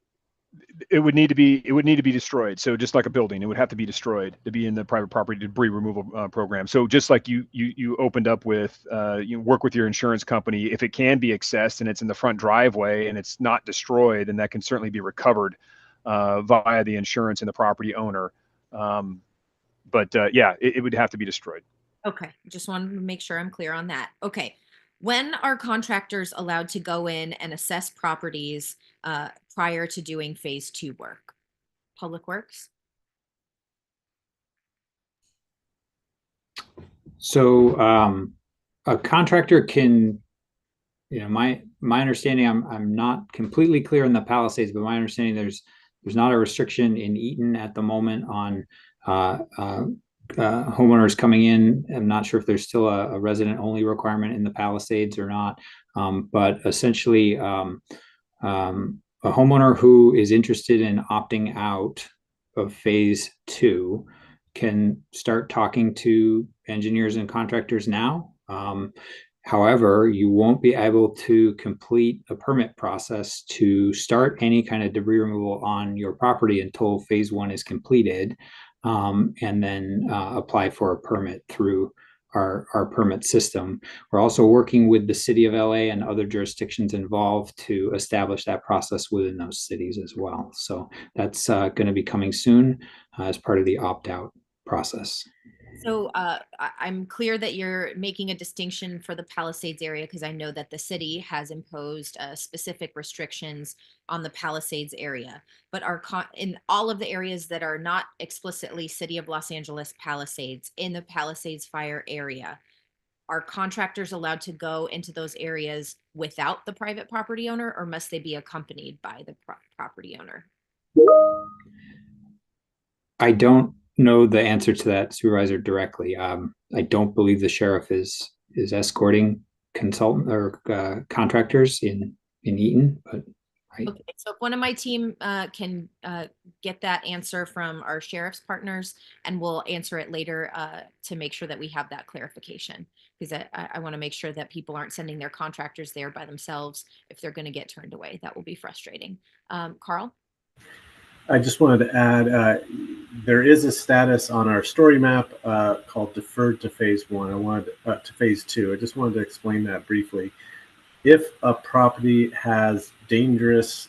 It would need to be destroyed. So just like a building, it would have to be destroyed to be in the private property debris removal program. So just like you opened up with, you work with your insurance company. If it can be accessed and it's in the front driveway and it's not destroyed, then that can certainly be recovered via the insurance and the property owner. But yeah, it would have to be destroyed. Okay, just wanted to make sure I'm clear on that. Okay, when are contractors allowed to go in and assess properties prior to doing phase 2 work? Public Works? So a contractor can, my understanding, I'm not completely clear in the Palisades, but my understanding there's not a restriction in Eaton at the moment on homeowners coming in. I'm not sure if there's still a resident only requirement in the Palisades or not, but essentially a homeowner who is interested in opting out of phase 2 can start talking to engineers and contractors now. However, you won't be able to complete a permit process to start any kind of debris removal on your property until phase one is completed, and then apply for a permit through our permit system. We're also working with the city of LA and other jurisdictions involved to establish that process within those cities as well. So that's going to be coming soon as part of the opt-out process. So I'm clear that you're making a distinction for the Palisades area because I know that the city has imposed specific restrictions on the Palisades area. But in all of the areas that are not explicitly City of Los Angeles Palisades, in the Palisades fire area, are contractors allowed to go into those areas without the private property owner, or must they be accompanied by the property owner? I don't know the answer to that, Supervisor, directly. I don't believe the sheriff is escorting consultant or contractors in Eaton, but Okay, so if one of my team can get that answer from our sheriff's partners, and we'll answer it later to make sure that we have that clarification, because I want to make sure that people aren't sending their contractors there by themselves if they're going to get turned away. That will be frustrating. Carl? I just wanted to add, there is a status on our story map called deferred to phase one. I wanted to phase two. I just wanted to explain that briefly. If a property has dangerous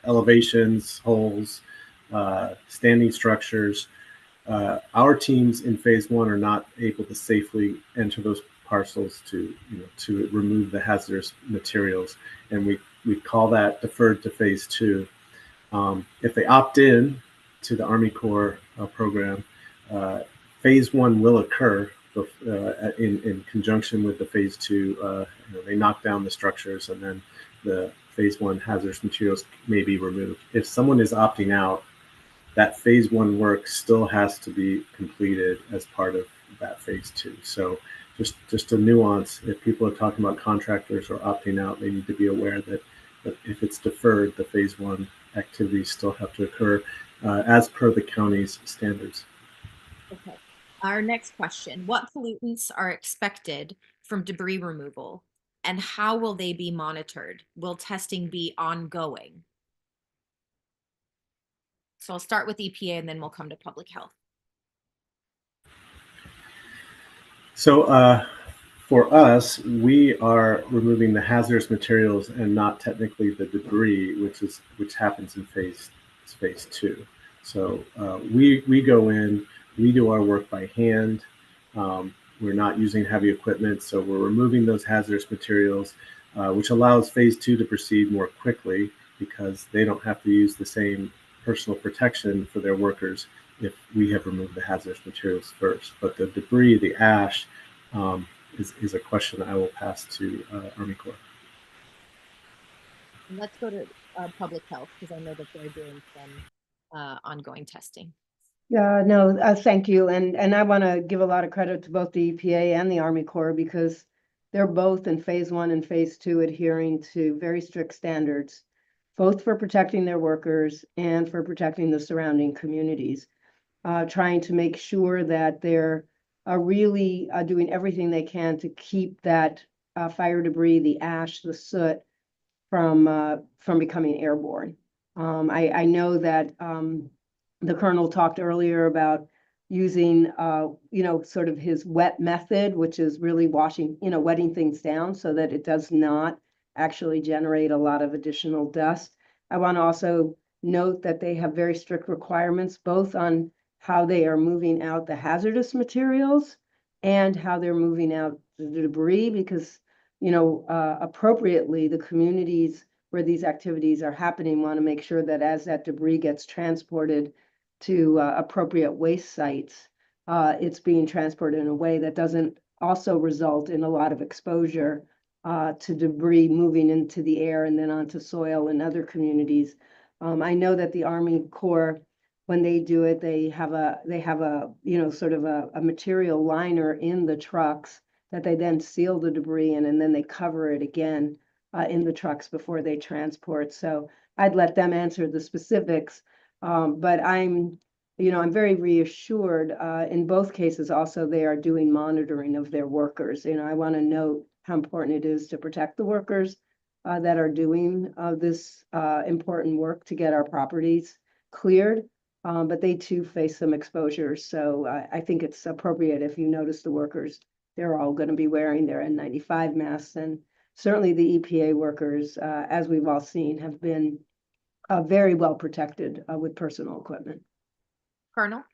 elevations, holes, standing structures, our teams in phase one are not able to safely enter those parcels to remove the hazardous materials, and we call that deferred to phase two. If they opt in to the Army Corps program, phase one will occur in conjunction with the phase two. They knock down the structures, and then the phase one hazardous materials may be removed. If someone is opting out, that phase one work still has to be completed as part of that phase two. So just a nuance, if people are talking about contractors or opting out, they need to be aware that if it's deferred, the phase one activities still have to occur as per the county's standards. Okay. Our next question: what pollutants are expected from debris removal, and how will they be monitored? Will testing be ongoing? So I'll start with EPA and then we'll come to public health. So for us, we are removing the hazardous materials and not technically the debris, which happens in phase two. So we go in, we do our work by hand. We're not using heavy equipment, so we're removing those hazardous materials, which allows phase two to proceed more quickly because they don't have to use the same personal protection for their workers if we have removed the hazardous materials first. But the debris, the ash, is a question I will pass to Army Corps. And let's go to public health because I know that they're doing some ongoing testing. Yeah, no, thank you. And I want to give a lot of credit to both the EPA and the Army Corps because they're both in phase one and phase two adhering to very strict standards, both for protecting their workers and for protecting the surrounding communities, trying to make sure that they're really doing everything they can to keep that fire debris, the ash, the soot from becoming airborne. I know that the colonel talked earlier about using, sort of his wet method, which is really wetting things down so that it does not actually generate a lot of additional dust. I want to also note that they have very strict requirements, both on how they are moving out the hazardous materials and how they're moving out the debris, because, appropriately, the communities where these activities are happening want to make sure that as that debris gets transported to appropriate waste sites, it's being transported in a way that doesn't also result in a lot of exposure to debris moving into the air and then onto soil in other communities. I know that the Army Corps, when they do it, they have a sort of a material liner in the trucks that they then seal the debris in, and then they cover it again in the trucks before they transport. So I'd let them answer the specifics. But I'm, I'm very reassured. In both cases, also, they are doing monitoring of their workers. I want to note how important it is to protect the workers that are doing this important work to get our properties cleared. But they too face some exposure. So I think it's appropriate if you notice the workers, they're all going to be wearing their N95 masks. And certainly the EPA workers, as we've all seen, have been very well protected with personal equipment. Colonel?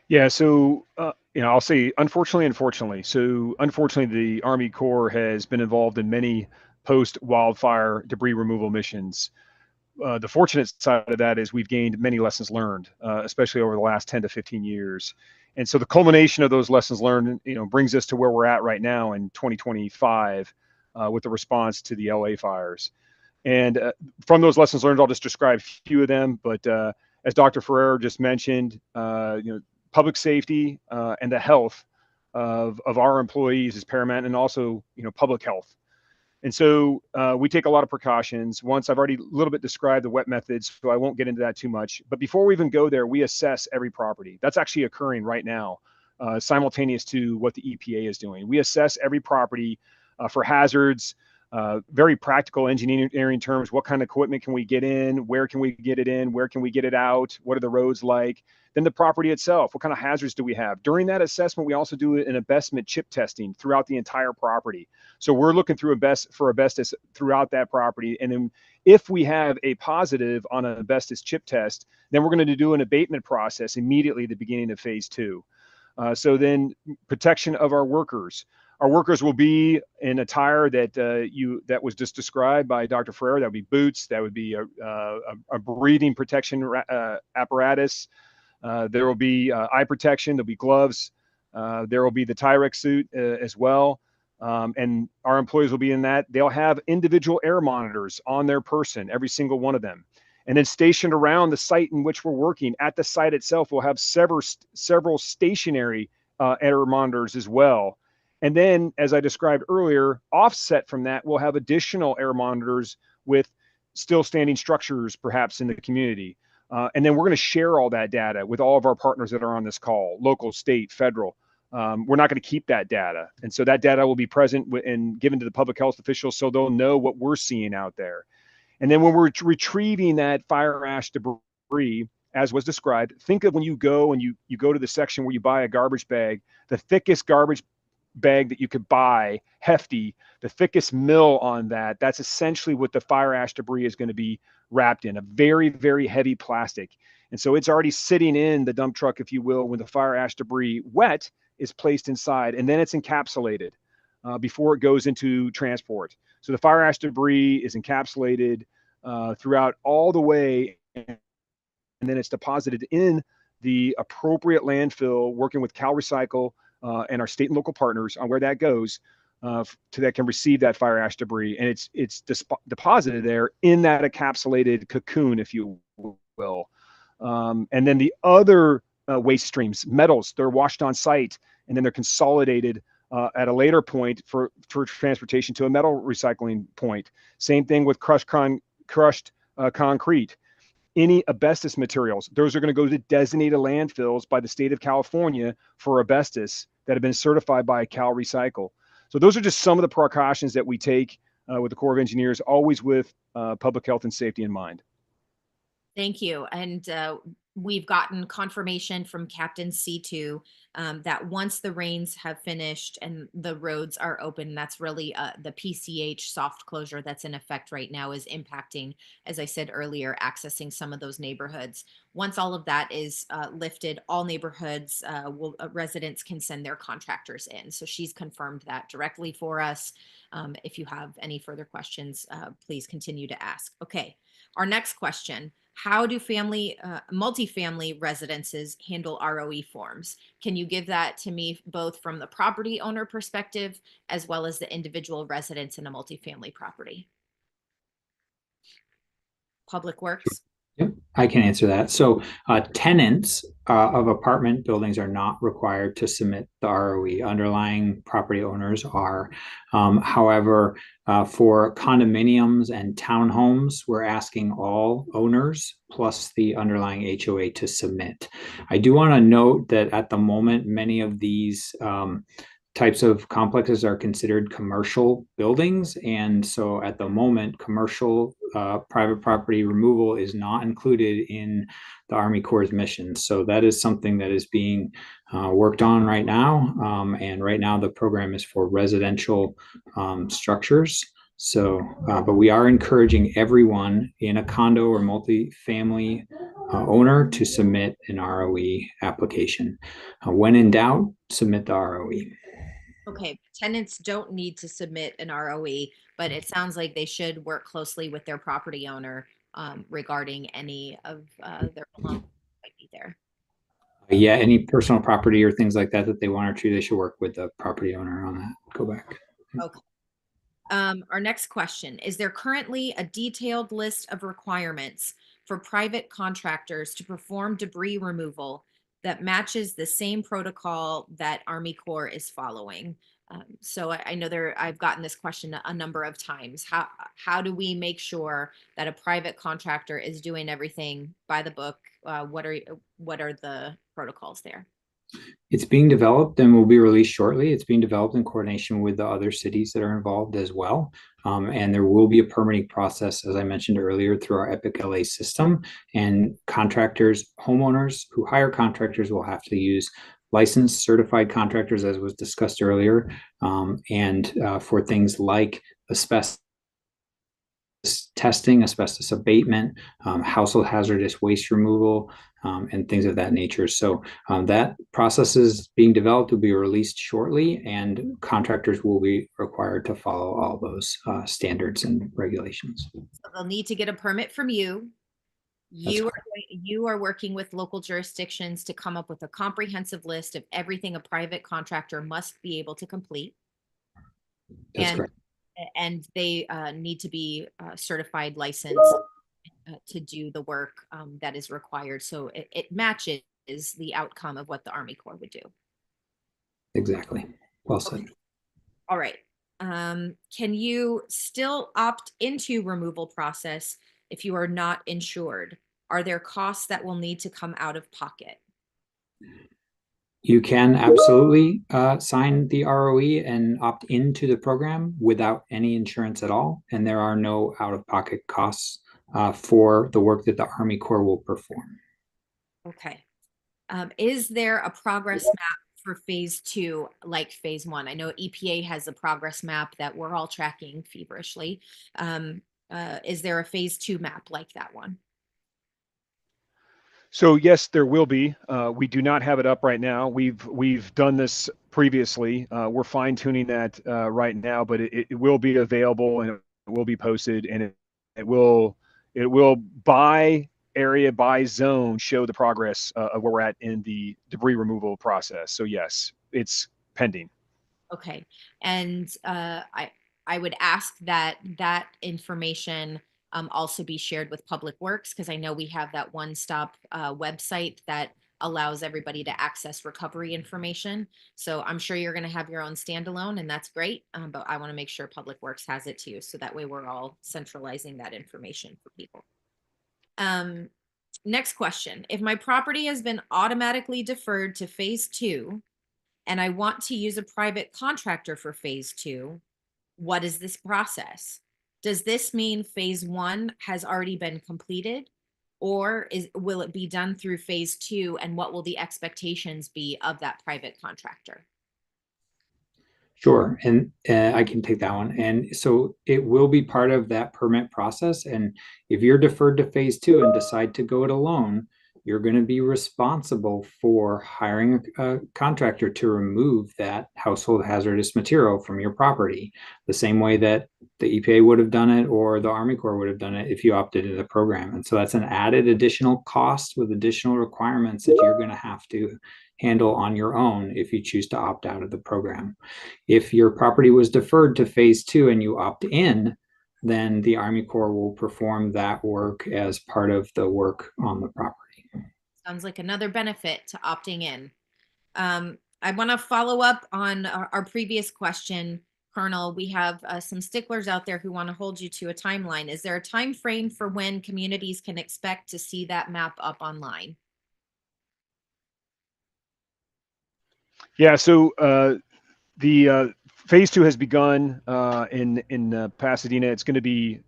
Yeah, so I'll say unfortunately. So unfortunately, the Army Corps has been involved in many post-wildfire debris removal missions. The fortunate side of that is we've gained many lessons learned, especially over the last 10 to 15 years. And so the culmination of those lessons learned, brings us to where we're at right now in 2025 with the response to the LA fires. And from those lessons learned, I'll just describe a few of them. But as Dr. Ferrer just mentioned, public safety and the health of our employees is paramount, and also, public health. And so we take a lot of precautions. Once I've already a little bit described the wet methods, so I won't get into that too much. But before we even go there, we assess every property. That's actually occurring right now, simultaneous to what the EPA is doing. We assess every property for hazards, very practical engineering terms. What kind of equipment can we get in? Where can we get it in? Where can we get it out? What are the roads like? Then the property itself, what kind of hazards do we have? During that assessment, we also do an asbestos chip testing throughout the entire property. So we're looking through for asbestos throughout that property. And then if we have a positive on an asbestos chip test, then we're going to do an abatement process immediately at the beginning of phase 2. So then protection of our workers. Our workers will be in attire that was just described by Dr. Ferrer. That would be boots. That would be a breathing protection apparatus. There will be eye protection. There'll be gloves. There will be the Tyrex suit as well. And our employees will be in that. They'll have individual air monitors on their person, every single one of them. And then stationed around the site in which we're working, at the site itself, we'll have several stationary air monitors as well. And then, as I described earlier, offset from that, we'll have additional air monitors with still standing structures, perhaps in the community. And then we're going to share all that data with all of our partners that are on this call, local, state, federal. We're not going to keep that data. And so that data will be present and given to the public health officials so they'll know what we're seeing out there. And then when we're retrieving that fire ash debris, as was described, think of when you go and you go to the section where you buy a garbage bag, the thickest garbage bag that you could buy, hefty, the thickest mill on that, that's essentially what the fire ash debris is going to be wrapped in, a very, very heavy plastic. And so it's already sitting in the dump truck, if you will, when the fire ash debris, wet, is placed inside, and then it's encapsulated before it goes into transport. So the fire ash debris is encapsulated throughout all the way, and then it's deposited in the appropriate landfill, working with CalRecycle and our state and local partners on where that goes that can receive that fire ash debris. And it's deposited there in that encapsulated cocoon, if you will. And then the other waste streams, metals, they're washed on site, and then they're consolidated at a later point for transportation to a metal recycling point. Same thing with crushed concrete. Any asbestos materials, those are going to go to designated landfills by the state of California for asbestos that have been certified by CalRecycle. So those are just some of the precautions that we take with the Corps of Engineers, always with public health and safety in mind. Thank you. And we've gotten confirmation from Captain C2 that once the rains have finished and the roads are open, that's really the PCH soft closure that's in effect right now is impacting, as I said earlier, accessing some of those neighborhoods. Once all of that is lifted, all neighborhoods residents can send their contractors in. So she's confirmed that directly for us. If you have any further questions, please continue to ask. Okay, our next question. How do multifamily residences handle ROE forms? Can you give that to me both from the property owner perspective as well as the individual residents in a multifamily property? Public Works. Yep. I can answer that. So tenants of apartment buildings are not required to submit the ROE. Underlying property owners are. However, for condominiums and townhomes, we're asking all owners plus the underlying HOA to submit. I do want to note that at the moment, many of these types of complexes are considered commercial buildings. And so at the moment, commercial private property removal is not included in the Army Corps' mission. So that is something that is being worked on right now. And right now the program is for residential structures. So, but we are encouraging everyone in a condo or multi-family owner to submit an ROE application. When in doubt, submit the ROE. Okay, tenants don't need to submit an ROE, but it sounds like they should work closely with their property owner regarding any of their belongings that might be there. Yeah, any personal property or things like that that they want to, they should work with the property owner on that. Go back. Okay. Our next question, is there currently a detailed list of requirements for private contractors to perform debris removal that matches the same protocol that Army Corps is following? So I know I've gotten this question a number of times. How do we make sure that a private contractor is doing everything by the book? What are the protocols there? It's being developed and will be released shortly. It's being developed in coordination with the other cities that are involved as well. And there will be a permitting process, as I mentioned earlier, through our Epic LA system. And contractors, homeowners who hire contractors will have to use licensed certified contractors, as was discussed earlier, and for things like asbestos testing, asbestos abatement, household hazardous waste removal, and things of that nature. So that process is being developed, will be released shortly, and contractors will be required to follow all those standards and regulations. So they'll need to get a permit from you. You are working with local jurisdictions to come up with a comprehensive list of everything a private contractor must be able to complete. That's correct. And they need to be certified, licensed to do the work that is required. So it matches the outcome of what the Army Corps would do. Exactly. Well said. Okay. All right. Can you still opt into removal process if you are not insured? Are there costs that will need to come out of pocket? You can absolutely sign the ROE and opt into the program without any insurance at all. And there are no out-of-pocket costs for the work that the Army Corps will perform. Okay. Is there a progress map for phase 2 like phase 1? I know EPA has a progress map that we're all tracking feverishly. Is there a phase 2 map like that one? So yes, there will be. We do not have it up right now. We've done this previously. We're fine tuning that right now, but it will be available and it will be posted, and it will by area, by zone, show the progress of where we're at in the debris removal process. So yes, it's pending. Okay, and I would ask that information also be shared with Public Works, because I know we have that one-stop website that allows everybody to access recovery information. So I'm sure you're going to have your own standalone, and that's great. But I want to make sure Public Works has it too, so that way we're all centralizing that information for people. Next question: if my property has been automatically deferred to phase 2, and I want to use a private contractor for phase 2, what is this process? Does this mean phase 1 has already been completed, or will it be done through phase 2, and what will the expectations be of that private contractor? Sure, and I can take that one. And so it will be part of that permit process. And if you're deferred to phase 2 and decide to go it alone, you're going to be responsible for hiring a contractor to remove that household hazardous material from your property, the same way that the EPA would have done it or the Army Corps would have done it if you opted into the program. And so that's an added additional cost with additional requirements that you're going to have to handle on your own if you choose to opt out of the program. If your property was deferred to phase 2 and you opt in, then the Army Corps will perform that work as part of the work on the property. Sounds like another benefit to opting in. I want to follow up on our previous question, Colonel. We have some sticklers out there who want to hold you to a timeline. Is there a time frame for when communities can expect to see that map up online? Yeah, so the phase 2 has begun in Pasadena. It's going to be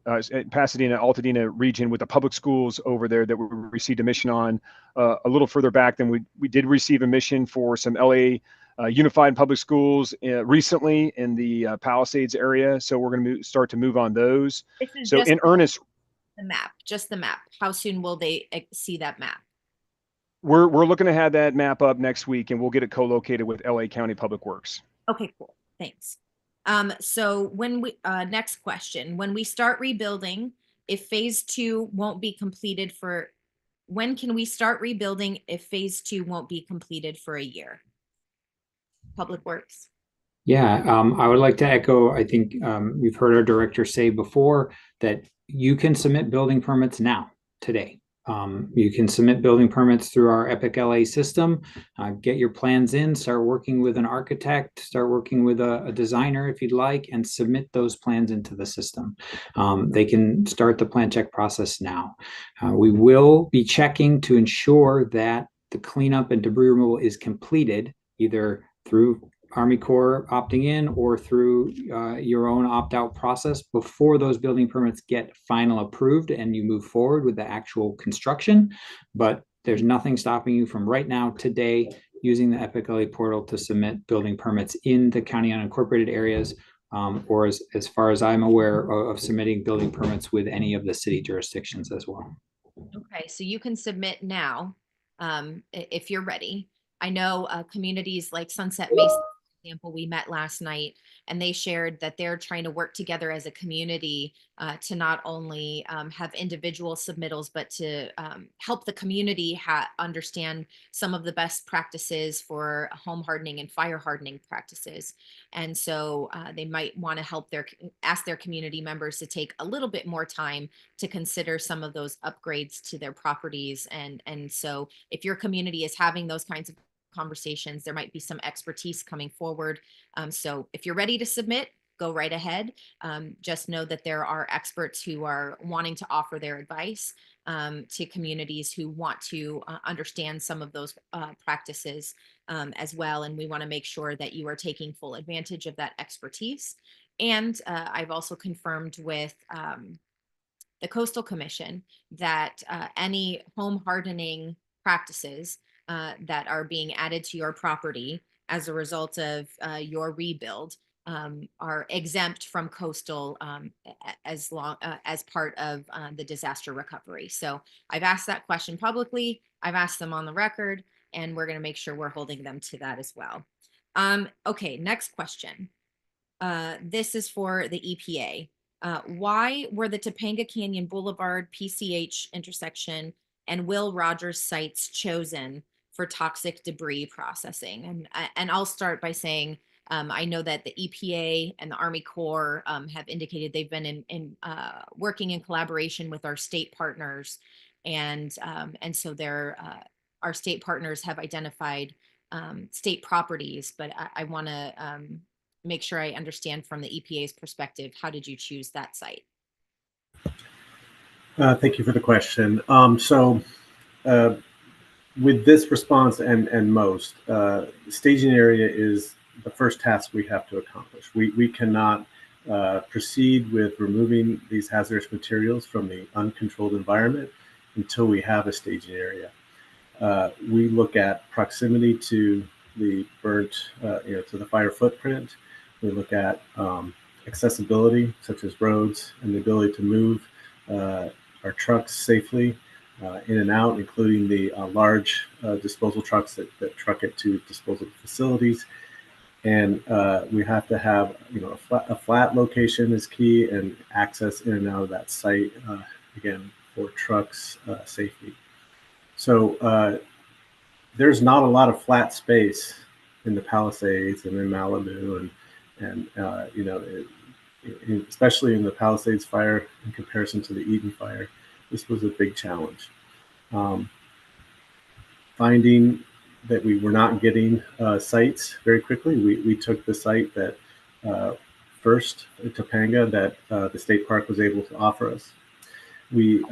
Pasadena, Altadena region with the public schools over there that we received a mission on a little further back than we did receive a mission for some LA Unified Public Schools recently in the Palisades area. So we're going to start to move on those. This is So just in earnest, the map, just the map. How soon will they see that map? we're looking to have that map up next week, and we'll get it co-located with LA County Public Works. Okay, cool. Thanks. So when we next question, when we start rebuilding, if phase 2 won't be completed for, when can we start rebuilding if phase 2 won't be completed for a year? Public Works. Yeah, I would like to echo, I think we've heard our director say before that you can submit building permits now, today. You can submit building permits through our Epic LA system, get your plans in, start working with an architect, start working with a designer if you'd like, and submit those plans into the system. They can start the plan check process now. We will be checking to ensure that the cleanup and debris removal is completed, either through Army Corps opting in or through your own opt-out process before those building permits get final approved and you move forward with the actual construction. But there's nothing stopping you from right now, today, using the Epic LA portal to submit building permits in the county unincorporated areas, or as far as I'm aware of submitting building permits with any of the city jurisdictions as well. Okay, so you can submit now if you're ready. I know communities like Sunset Mesa, for example, we met last night, and they shared that they're trying to work together as a community to not only have individual submittals, but to help the community understand some of the best practices for home hardening and fire hardening practices. And so they might want to ask their community members to take a little bit more time to consider some of those upgrades to their properties. And so if your community is having those kinds of conversations, there might be some expertise coming forward. So if you're ready to submit, go right ahead. Just know that there are experts who are wanting to offer their advice to communities who want to understand some of those practices as well. And we want to make sure that you are taking full advantage of that expertise. And I've also confirmed with the Coastal Commission that any home hardening practices that are being added to your property as a result of your rebuild are exempt from coastal as part of the disaster recovery. So I've asked that question publicly. I've asked them on the record, and we're going to make sure we're holding them to that as well. Okay, next question. This is for the EPA. Why were the Topanga Canyon Boulevard PCH intersection and Will Rogers sites chosen for toxic debris processing? And I'll start by saying I know that the EPA and the Army Corps have indicated they've been working in collaboration with our state partners, and so our state partners have identified state properties. But I want to make sure I understand from the EPA's perspective, how did you choose that site? Thank you for the question. With this response and most, staging area is the first task we have to accomplish. We cannot proceed with removing these hazardous materials from the uncontrolled environment until we have a staging area. We look at proximity to the burnt, to the fire footprint. We look at accessibility, such as roads, and the ability to move our trucks safely in and out, including the large disposal trucks that truck it to disposal facilities. And we have to have, a flat location is key, and access in and out of that site, again, for trucks safety. So there's not a lot of flat space in the Palisades and in Malibu, and especially in the Palisades fire in comparison to the Eden fire, this was a big challenge. Finding that we were not getting sites very quickly, we took the site that first, Topanga, that the state park was able to offer us. We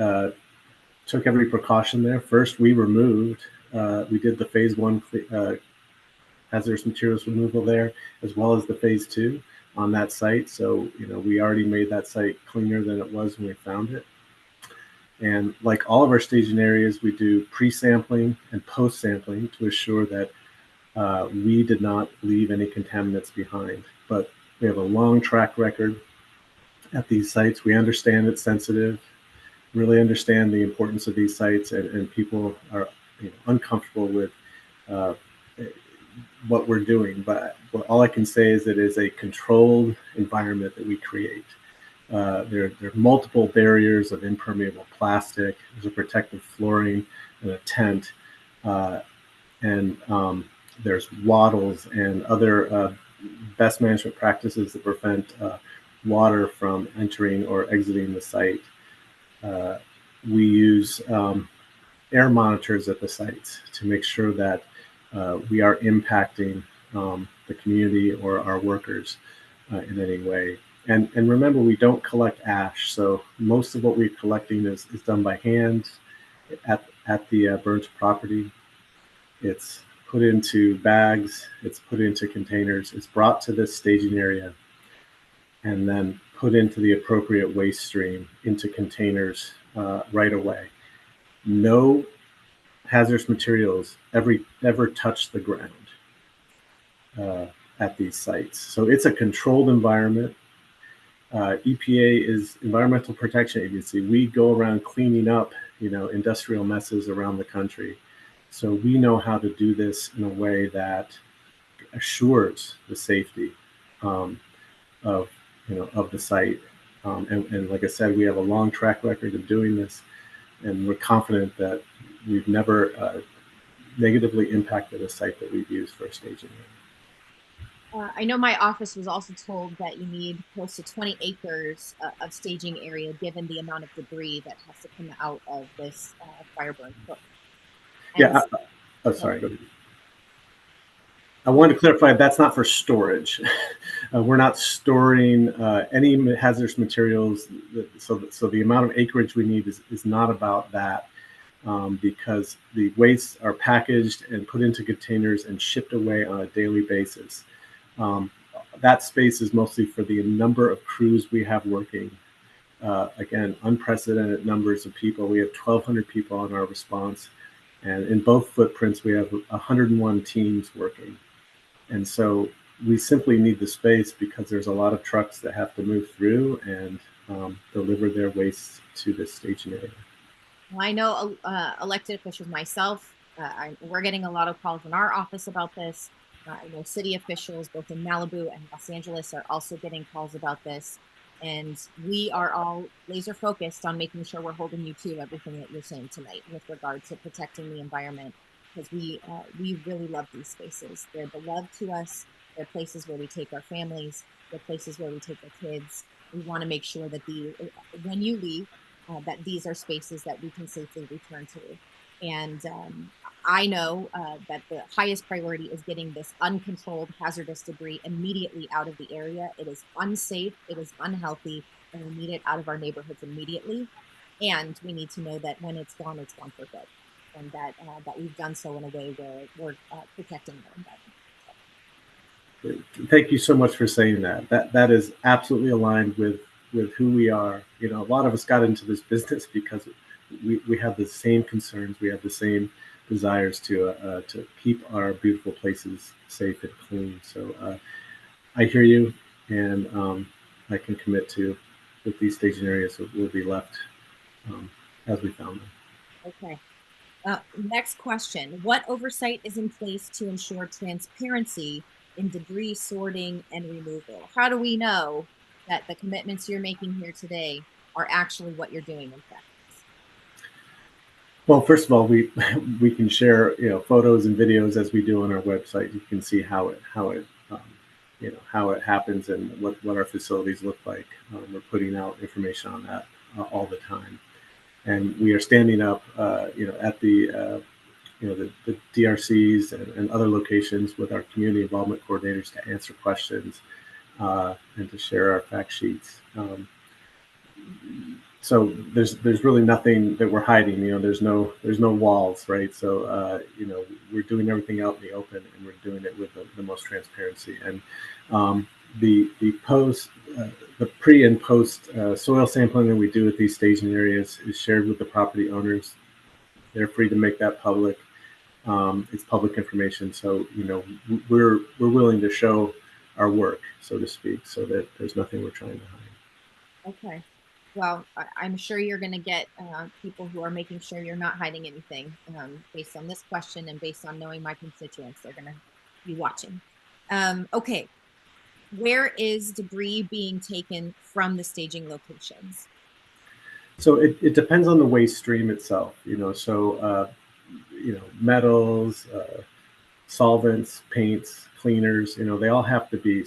took every precaution there. First, we removed, we did the phase 1 hazardous materials removal there, as well as the phase 2 on that site. So, we already made that site cleaner than it was when we found it. And like all of our staging areas, we do pre-sampling and post-sampling to assure that we did not leave any contaminants behind. But we have a long track record at these sites. We understand it's sensitive, really understand the importance of these sites, and people are uncomfortable with what we're doing. But all I can say is that it is a controlled environment that we create. There are multiple barriers of impermeable plastic. There's a protective flooring and a tent, and there's wattles and other best management practices that prevent water from entering or exiting the site. We use air monitors at the sites to make sure that we are impacting the community or our workers in any way. And remember, we don't collect ash, so most of what we're collecting is done by hand at the burnt property. It's put into bags, it's put into containers, it's brought to this staging area, and then put into the appropriate waste stream into containers right away. No hazardous materials ever touch the ground at these sites. So it's a controlled environment. EPA is Environmental Protection Agency. We go around cleaning up, industrial messes around the country. So we know how to do this in a way that assures the safety of the site. And like I said, we have a long track record of doing this, and we're confident that we've never negatively impacted a site that we've used for staging. I know my office was also told that you need close to 20 acres of staging area, given the amount of debris that has to come out of this fire burn. Yeah, sorry. I wanted to clarify that's not for storage. We're not storing any hazardous materials. So the amount of acreage we need is not about that, because the wastes are packaged and put into containers and shipped away on a daily basis. That space is mostly for the number of crews we have working. Again, unprecedented numbers of people. We have 1,200 people on our response. And in both footprints, we have 101 teams working. And so we simply need the space because there's a lot of trucks that have to move through and deliver their waste to this staging area. Well, I know elected officials, myself, we're getting a lot of calls in our office about this. I know city officials, both in Malibu and Los Angeles, are also getting calls about this. And we are all laser focused on making sure we're holding you to everything that you're saying tonight with regard to protecting the environment, because we really love these spaces. They're beloved to us. They're places where we take our families. They're places where we take our kids. We want to make sure that when you leave, that these are spaces that we can safely return to. And I know that the highest priority is getting this uncontrolled hazardous debris immediately out of the area. It is unsafe, it is unhealthy, and we need it out of our neighborhoods immediately. And we need to know that when it's gone for good, and that we've done so in a way where we're protecting our environment. Thank you so much for saying that. That is absolutely aligned with who we are. A lot of us got into this business because we have the same concerns. We have the same desires to keep our beautiful places safe and clean. So I hear you, and I can commit to that these staging areas will be left as we found them. Okay. Next question. What oversight is in place to ensure transparency in debris sorting and removal? How do we know that the commitments you're making here today are actually what you're doing in practice? Well, first of all, we can share photos and videos as we do on our website. You can see how it how it happens and what our facilities look like. We're putting out information on that all the time, and we are standing up, at the the DRCs and other locations with our community involvement coordinators to answer questions and to share our fact sheets. So there's really nothing that we're hiding. There's no walls, right? So we're doing everything out in the open, and we're doing it with the most transparency. And the pre and post soil sampling that we do at these staging areas is shared with the property owners. They're free to make that public. It's public information, so we're willing to show our work, so to speak, so that there's nothing we're trying to hide. Okay. Well, I'm sure you're going to get people who are making sure you're not hiding anything based on this question and based on knowing my constituents. They're going to be watching. Okay. Where is debris being taken from the staging locations? So it depends on the waste stream itself, metals, solvents, paints, cleaners, they all have to be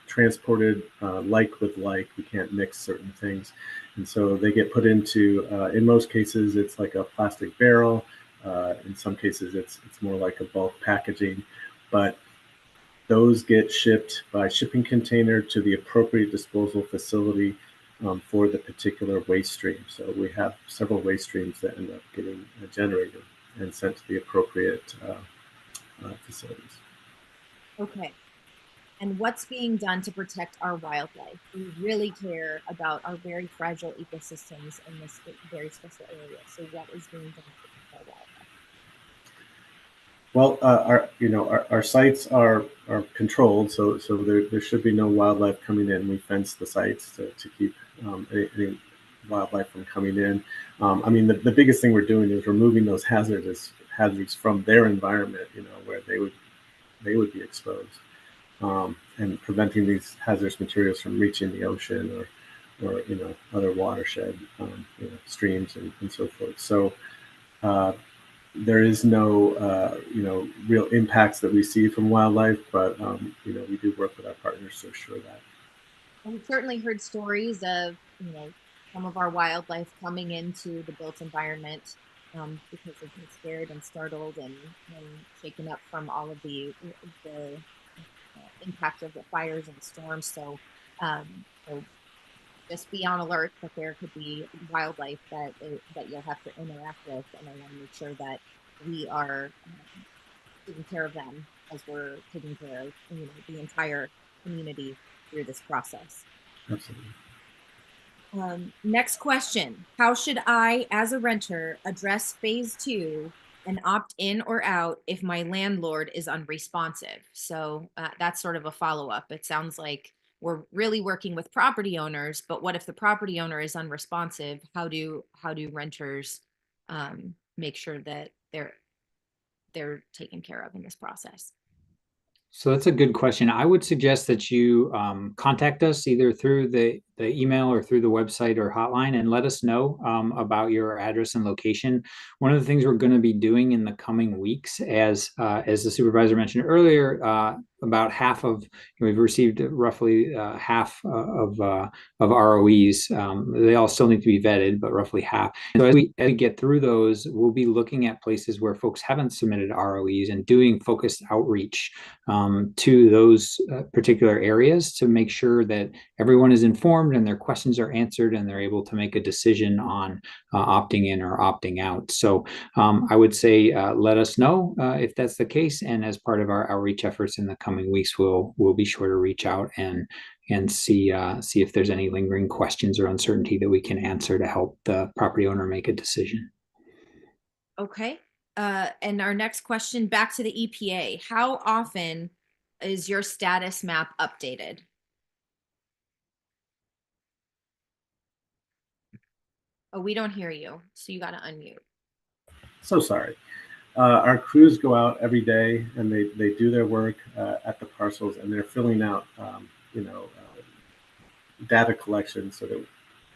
transported like with like. We can't mix certain things. And so they get put into, in most cases, it's like a plastic barrel. In some cases, it's more like a bulk packaging. But those get shipped by shipping container to the appropriate disposal facility for the particular waste stream. So we have several waste streams that end up getting generated and sent to the appropriate facilities. Okay. And what's being done to protect our wildlife? We really care about our very fragile ecosystems in this very special area. So what is being done to protect our wildlife? Well, our sites are controlled, so there should be no wildlife coming in. We fence the sites to keep any wildlife from coming in. The biggest thing we're doing is removing those hazards from their environment, where they would be exposed, and preventing these hazardous materials from reaching the ocean or other watershed, streams and so forth. So there is no real impacts that we see from wildlife, but we do work with our partners to assure that. We've certainly heard stories of some of our wildlife coming into the built environment because they've been scared and startled and shaken up from all of the impact of the fires and the storms. So just be on alert that there could be wildlife that you'll have to interact with, and I want to make sure that we are taking care of them as we're taking care of the entire community through this process. Absolutely. Next question: how should I, as a renter, address phase 2 and opt in or out if my landlord is unresponsive? So that's sort of a follow-up. It sounds like we're really working with property owners, but what if the property owner is unresponsive? How do renters make sure that they're taken care of in this process? So that's a good question. I would suggest that you contact us either through the email or through the website or hotline and let us know about your address and location. One of the things we're going to be doing in the coming weeks, as the supervisor mentioned earlier, about half of, we've received roughly half of ROEs. They all still need to be vetted, but roughly half. So as we get through those, we'll be looking at places where folks haven't submitted ROEs and doing focused outreach to those particular areas to make sure that everyone is informed and their questions are answered and they're able to make a decision on opting in or opting out. So I would say let us know if that's the case, and as part of our outreach efforts in the coming weeks, we'll be sure to reach out and see if there's any lingering questions or uncertainty that we can answer to help the property owner make a decision. Okay. And our next question, back to the EPA. How often is your status map updated? Oh, we don't hear you, so you got to unmute. So sorry. Our crews go out every day and they do their work at the parcels, and they're filling out, data collection, so that at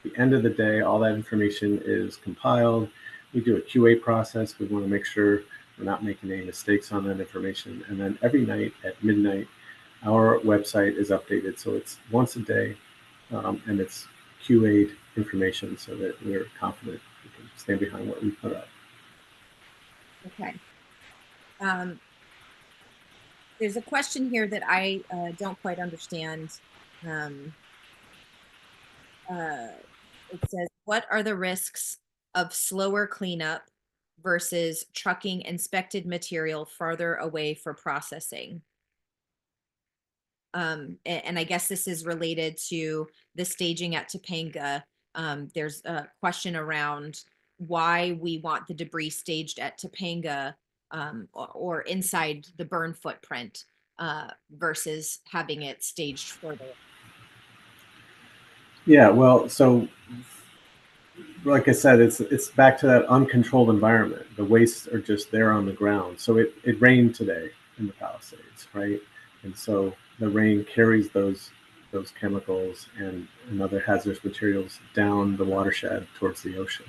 the end of the day, all that information is compiled. We do a QA process. We want to make sure we're not making any mistakes on that information. And then every night at midnight, our website is updated, so it's once a day, and it's QA'd information so that we're confident we can stand behind what we put up. Okay. There's a question here that I don't quite understand. It says, what are the risks of slower cleanup versus trucking inspected material farther away for processing? And I guess this is related to the staging at Topanga. There's a question around why we want the debris staged at Topanga, or inside the burn footprint, versus having it staged further. Yeah, well, so like I said, it's back to that uncontrolled environment. The wastes are just there on the ground. So it rained today in the Palisades, right? And so the rain carries those chemicals and other hazardous materials down the watershed towards the ocean.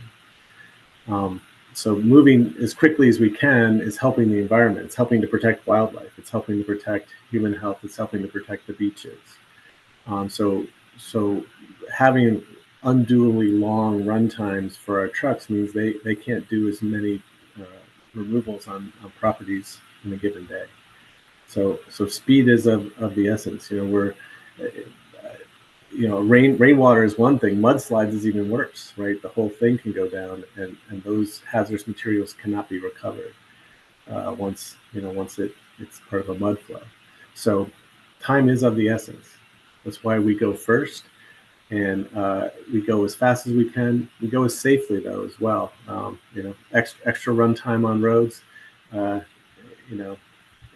So moving as quickly as we can is helping the environment. It's helping to protect wildlife. It's helping to protect human health. It's helping to protect the beaches. So having unduly long run times for our trucks means they can't do as many removals on properties in a given day. So speed is of the essence. Rainwater is one thing. Mudslides is even worse, right? The whole thing can go down, and those hazardous materials cannot be recovered once it's part of a mud flow. So time is of the essence. That's why we go first, and we go as fast as we can. We go as safely though as well. Extra run time on roads,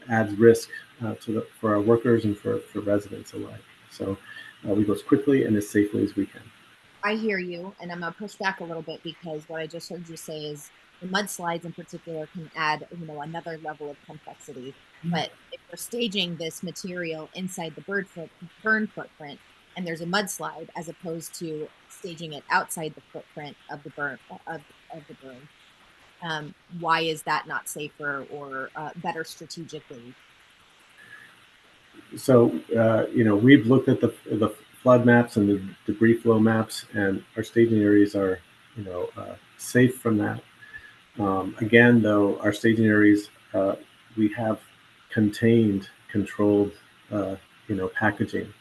adds risk for our workers and for residents alike. So we go as quickly and as safely as we can. I hear you, and I'm gonna push back a little bit because what I just heard you say is the mudslides in particular can add, another level of complexity. But if we're staging this material inside the burn footprint, and there's a mudslide as opposed to staging it outside the footprint of the burn why is that not safer or better strategically? So we've looked at the flood maps and the debris flow maps, and our staging areas are safe from that. Again, though, our staging areas we have controlled packaging.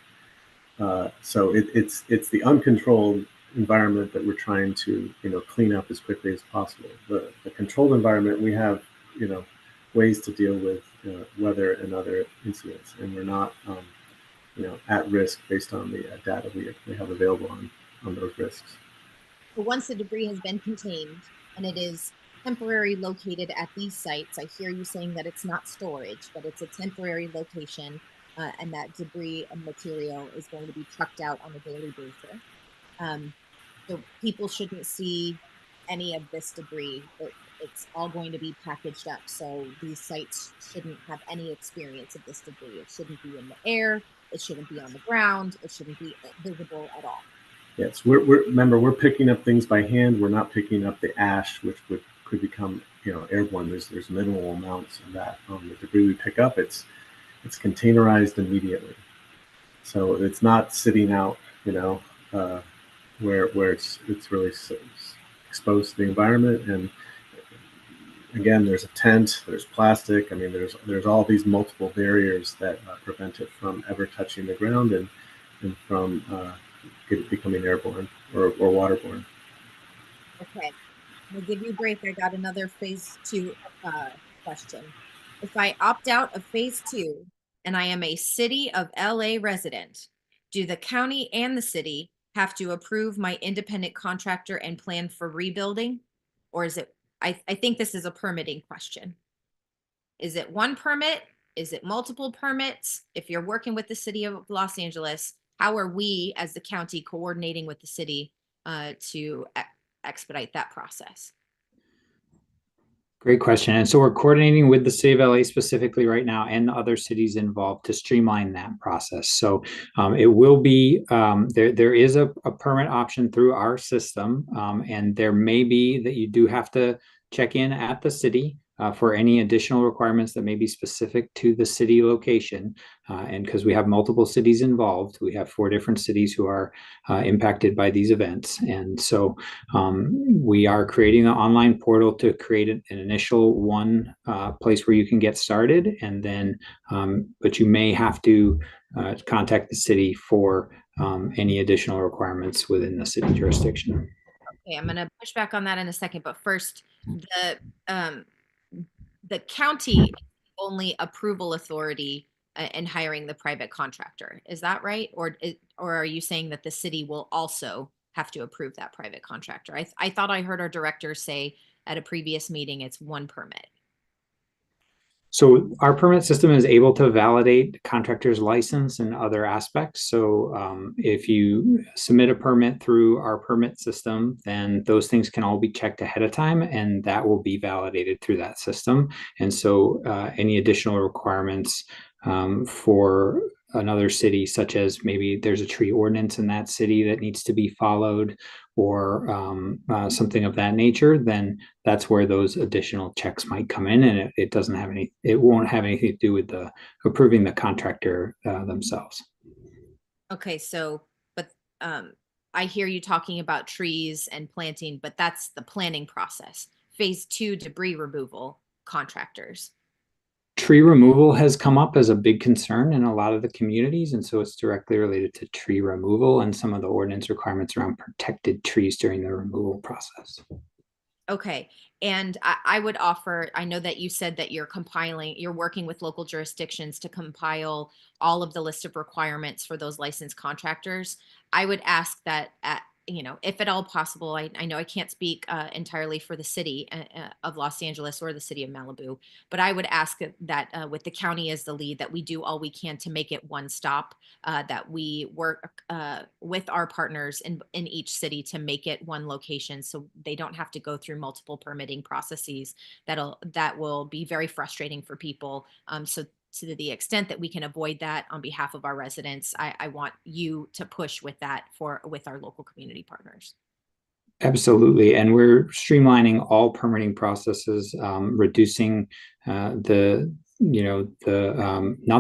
So it's the uncontrolled environment that we're trying to clean up as quickly as possible. The controlled environment, we have ways to deal with weather and other incidents, and we're not at risk based on the data we have available on those risks. So once the debris has been contained and it is temporarily located at these sites, I hear you saying that it's not storage, but it's a temporary location, and that debris and material is going to be trucked out on a daily basis. So people shouldn't see any of this debris. It's all going to be packaged up. So these sites shouldn't have any experience of this debris. It shouldn't be in the air. It shouldn't be on the ground. It shouldn't be visible at all. Yes, we're picking up things by hand. We're not picking up the ash, which could become airborne. There's minimal amounts of that. The debris we pick up, it's containerized immediately. So it's not sitting out, where it's really exposed to the environment. And again, there's a tent, there's plastic. I mean, there's all these multiple barriers that prevent it from ever touching the ground and from becoming airborne or waterborne. Okay, I'll give you a break. I got another phase 2 question. If I opt out of phase 2 and I am a city of LA resident, do the county and the city have to approve my independent contractor and plan for rebuilding? Or is it, I think this is a permitting question. Is it one permit? Is it multiple permits? If you're working with the city of Los Angeles, how are we as the county coordinating with the city to expedite that process? Great question. And so we're coordinating with the city of LA specifically right now and the other cities involved to streamline that process. So it will be, there is a permit option through our system, and there may be that you do have to check in at the city for any additional requirements that may be specific to the city location. And because we have multiple cities involved, we have 4 different cities who are impacted by these events. And so we are creating an online portal to create an initial one place where you can get started. And then, but you may have to contact the city for any additional requirements within the city jurisdiction. Okay, I'm going to push back on that in a second, but first, the county is the only approval authority in hiring the private contractor. Is that right? Or are you saying that the city will also have to approve that private contractor? I thought I heard our director say at a previous meeting it's one permit. So our permit system is able to validate contractor's license and other aspects. So if you submit a permit through our permit system, then those things can all be checked ahead of time, and that will be validated through that system. And so any additional requirements for another city, such as maybe there's a tree ordinance in that city that needs to be followed, or something of that nature, then that's where those additional checks might come in, and it doesn't have any, it won't have anything to do with the approving the contractor themselves. Okay, so, but I hear you talking about trees and planting, but that's the planning process. Phase 2 debris removal contractors. Tree removal has come up as a big concern in a lot of the communities, and so it's directly related to tree removal and some of the ordinance requirements around protected trees during the removal process. Okay, and I would offer, I know that you said that you're working with local jurisdictions to compile all of the list of requirements for those licensed contractors. I would ask that, if at all possible, I know I can't speak entirely for the city of Los Angeles or the city of Malibu, but I would ask that with the county as the lead, that we do all we can to make it one stop, that we work with our partners in each city to make it one location, so they don't have to go through multiple permitting processes. That will be very frustrating for people. So to the extent that we can avoid that on behalf of our residents, I want you to push with that with our local community partners. Absolutely. And we're streamlining all permitting processes, reducing not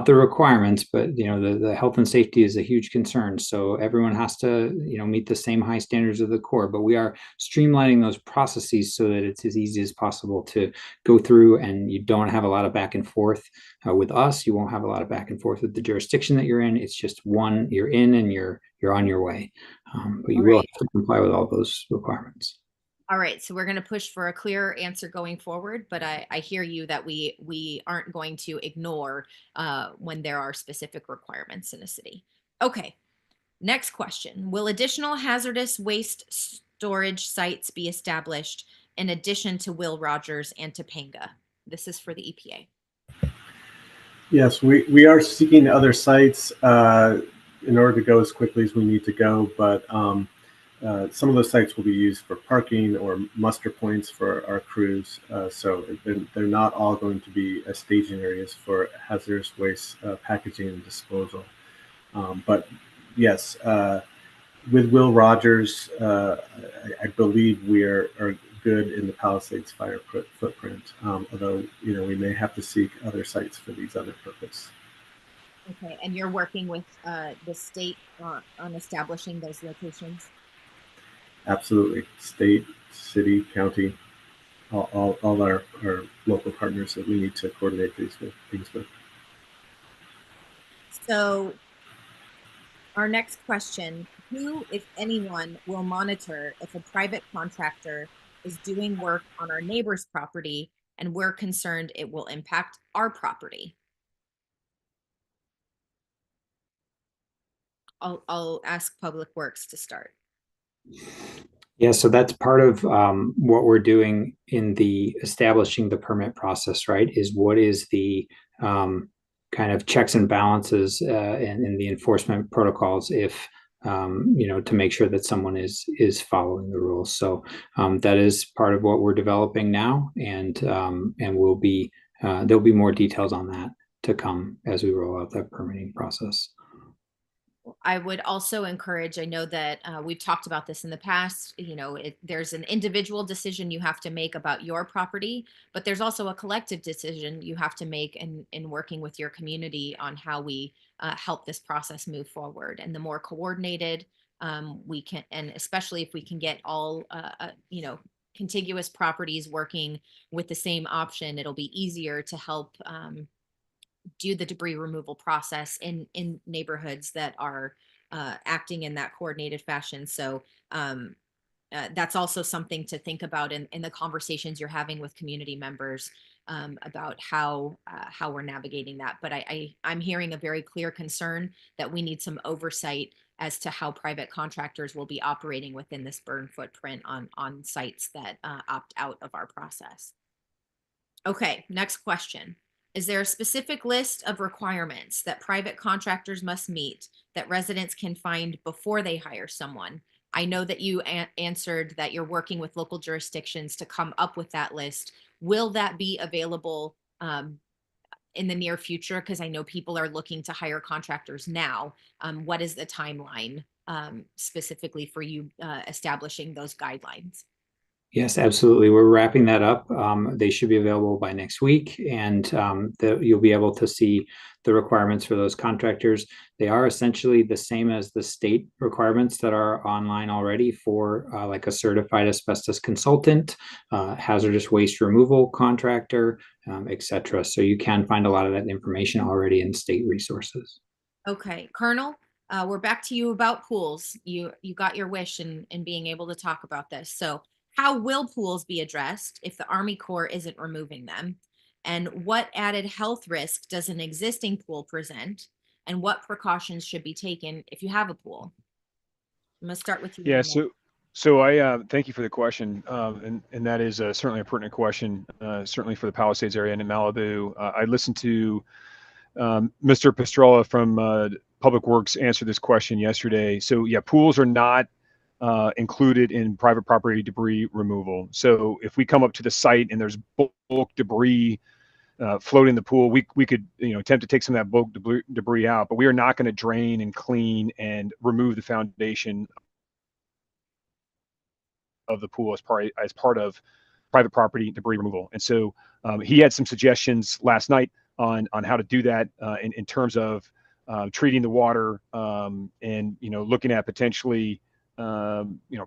the requirements, but the health and safety is a huge concern. So everyone has to meet the same high standards of the Corps, but we are streamlining those processes so that it's as easy as possible to go through, and you don't have a lot of back and forth with us. You won't have a lot of back and forth with the jurisdiction that you're in. It's just one, you're in and you're on your way. But you will have to comply with all those requirements. All right, so we're going to push for a clearer answer going forward, but I hear you that we aren't going to ignore when there are specific requirements in a city. Okay, next question. Will additional hazardous waste storage sites be established in addition to Will Rogers and Topanga? This is for the EPA. Yes, we are seeking other sites in order to go as quickly as we need to go, but some of those sites will be used for parking or muster points for our crews. So they're not all going to be staging areas for hazardous waste packaging and disposal. But yes, with Will Rogers, I believe we are good in the Palisades fire footprint, although we may have to seek other sites for these other purposes. Okay, and you're working with the state on establishing those locations? Absolutely. State, city, county, all our local partners that we need to coordinate these things with. So our next question, who, if anyone, will monitor if a private contractor is doing work on our neighbor's property and we're concerned it will impact our property? I'll ask Public Works to start. Yeah, so that's part of what we're doing in the establishing the permit process, right? Is what is the kind of checks and balances in the enforcement protocols if to make sure that someone is following the rules. So that is part of what we're developing now, and we'll be there'll be more details on that to come as we roll out that permitting process. I would also encourage, I know that we've talked about this in the past, there's an individual decision you have to make about your property, but there's also a collective decision you have to make in working with your community on how we help this process move forward. And the more coordinated we can, and especially if we can get all, contiguous properties working with the same option, it'll be easier to help do the debris removal process in neighborhoods that are acting in that coordinated fashion. So that's also something to think about in the conversations you're having with community members about how we're navigating that. But I'm hearing a very clear concern that we need some oversight as to how private contractors will be operating within this burn footprint on sites that opt out of our process. Okay, next question. Is there a specific list of requirements that private contractors must meet that residents can find before they hire someone? I know that you answered that you're working with local jurisdictions to come up with that list. Will that be available in the near future? Because I know people are looking to hire contractors now. What is the timeline specifically for you establishing those guidelines? Yes, absolutely. We're wrapping that up. They should be available by next week, and you'll be able to see the requirements for those contractors. They are essentially the same as the state requirements that are online already for like a certified asbestos consultant, hazardous waste removal contractor, etc. So you can find a lot of that information already in state resources. Okay, Colonel, we're back to you about pools. You got your wish in being able to talk about this. So how will pools be addressed if the Army Corps isn't removing them? And what added health risk does an existing pool present? And what precautions should be taken if you have a pool? I'm gonna start with you. Yeah. Colonel. So I thank you for the question, and that is certainly a pertinent question, certainly for the Palisades area and in Malibu. I listened to Mr. Pastrella from Public Works answer this question yesterday. So yeah, pools are not included in private property debris removal. So if we come up to the site and there's bulk debris floating in the pool, we could attempt to take some of that bulk debris out, but we are not going to drain and clean and remove the foundation of the pool as part of private property debris removal. And so he had some suggestions last night on how to do that in terms of treating the water and looking at potentially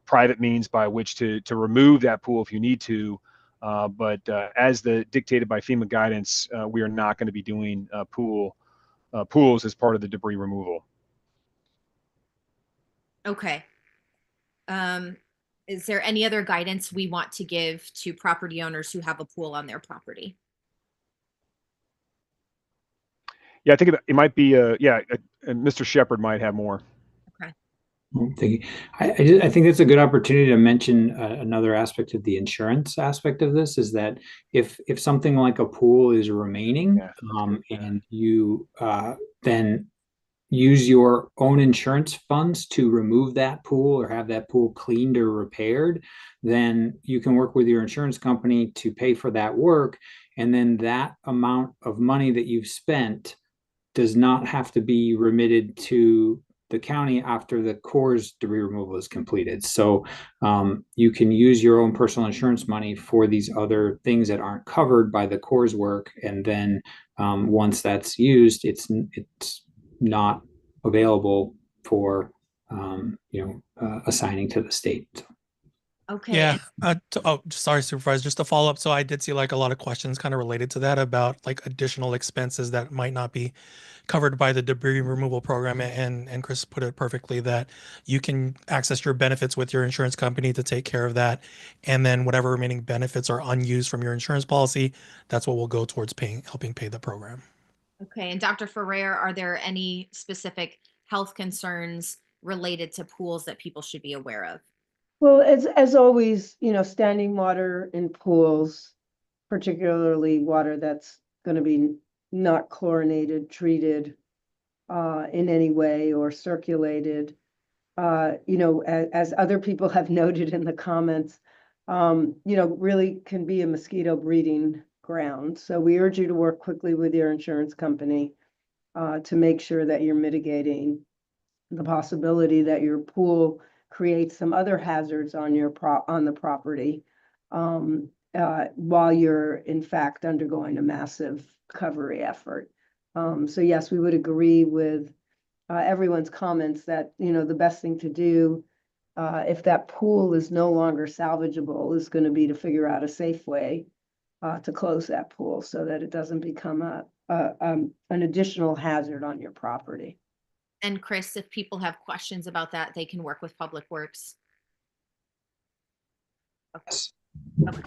private means by which to remove that pool if you need to. But as dictated by FEMA guidance, we are not going to be doing pools as part of the debris removal. Okay. Is there any other guidance we want to give to property owners who have a pool on their property? Yeah, I think it might be, Mr. Shepard might have more. Okay. Thank you. I think it's a good opportunity to mention another aspect of the insurance aspect of this is that if something like a pool is remaining, and you then use your own insurance funds to remove that pool or have that pool cleaned or repaired, then you can work with your insurance company to pay for that work. And then that amount of money that you've spent does not have to be remitted to the county after the Corps' debris removal is completed. So you can use your own personal insurance money for these other things that aren't covered by the Corps' work. And then once that's used, it's not available for assigning to the state. Okay. Yeah. Sorry, Supervisor. Just to follow up. So I did see like a lot of questions kind of related to that about like additional expenses that might not be covered by the debris removal program. And Chris put it perfectly that you can access your benefits with your insurance company to take care of that. And then whatever remaining benefits are unused from your insurance policy, that's what will go towards helping pay the program. Okay. And Dr. Ferrer, are there any specific health concerns related to pools that people should be aware of? Well, as always, standing water in pools, particularly water that's going to be not chlorinated, treated in any way or circulated, as other people have noted in the comments, really can be a mosquito breeding ground. So we urge you to work quickly with your insurance company to make sure that you're mitigating the possibility that your pool creates some other hazards on your on the property while you're in fact undergoing a massive recovery effort. So yes, we would agree with everyone's comments that, you know, the best thing to do if that pool is no longer salvageable is going to be to figure out a safe way to close that pool so that it doesn't become an additional hazard on your property. And Chris, if people have questions about that, they can work with Public Works. Yes. Okay.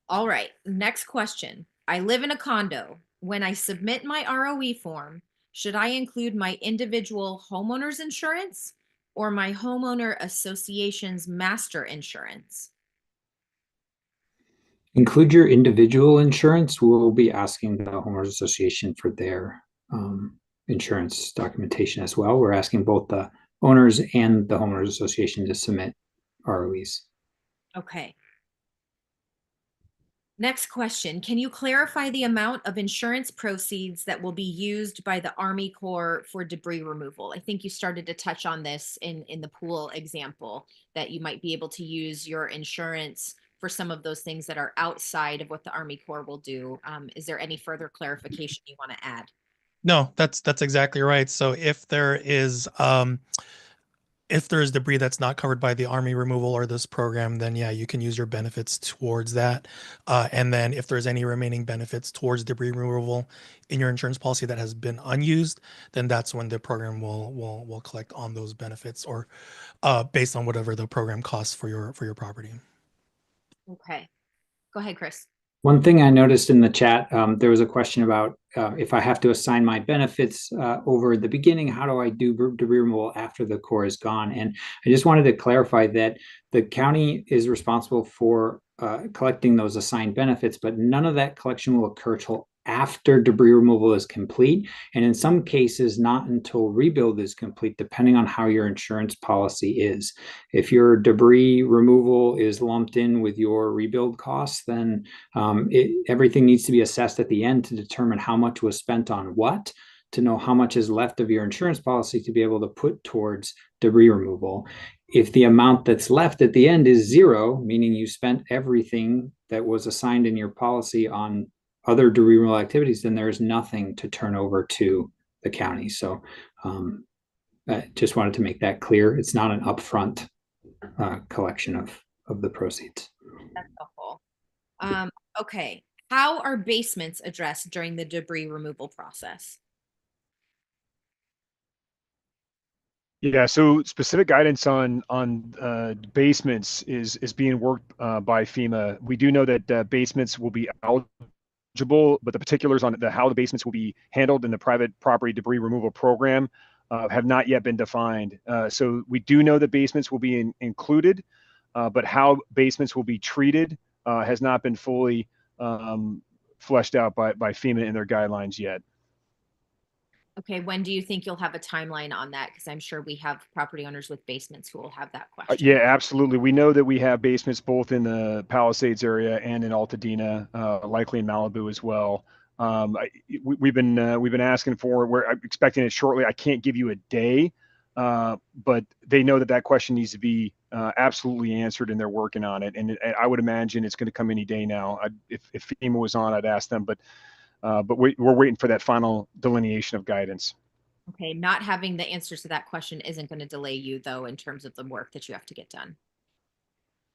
All right, next question. I live in a condo. When I submit my ROE form, should I include my individual homeowner's insurance or my homeowner association's master insurance? Include your individual insurance. We'll be asking the homeowners association for their insurance documentation as well. We're asking both the owners and the homeowners association to submit ROEs. Okay. Next question. Can you clarify the amount of insurance proceeds that will be used by the Army Corps for debris removal? I think you started to touch on this in the pool example, that you might be able to use your insurance for some of those things that are outside of what the Army Corps will do. Is there any further clarification you want to add? No, that's exactly right. So if there's debris that's not covered by the Army removal or this program, then yeah, you can use your benefits towards that. And then if there's any remaining benefits towards debris removal in your insurance policy that has been unused, then that's when the program will collect on those benefits, or based on whatever the program costs for your property. Okay. Go ahead, Chris. One thing I noticed in the chat, there was a question about if I have to assign my benefits over the beginning, how do I do debris removal after the Corps is gone? And I just wanted to clarify that the county is responsible for collecting those assigned benefits, but none of that collection will occur till after debris removal is complete. And in some cases, not until rebuild is complete, depending on how your insurance policy is. If your debris removal is lumped in with your rebuild costs, then everything needs to be assessed at the end to determine how much was spent on what, to know how much is left of your insurance policy to be able to put towards debris removal. If the amount that's left at the end is zero, meaning you spent everything that was assigned in your policy on other debris removal activities, then there's nothing to turn over to the county. So I just wanted to make that clear. It's not an upfront collection of the proceeds. That's helpful. Okay. How are basements addressed during the debris removal process? Yeah, so specific guidance on basements is being worked by FEMA. We do know that basements will be eligible, but the particulars on how the basements will be handled in the private property debris removal program have not yet been defined. So we do know that basements will be included, but how basements will be treated has not been fully fleshed out by FEMA in their guidelines yet. Okay, when do you think you'll have a timeline on that? Because I'm sure we have property owners with basements who will have that question. Yeah, absolutely. We know that we have basements both in the Palisades area and in Altadena, likely in Malibu as well. We've been asking for. We're expecting it shortly. I can't give you a day, but they know that question needs to be absolutely answered, and they're working on it. And I would imagine it's going to come any day now. If FEMA was on, I'd ask them, but we're waiting for that final delineation of guidance. Okay, not having the answers to that question isn't going to delay you, though, in terms of the work that you have to get done.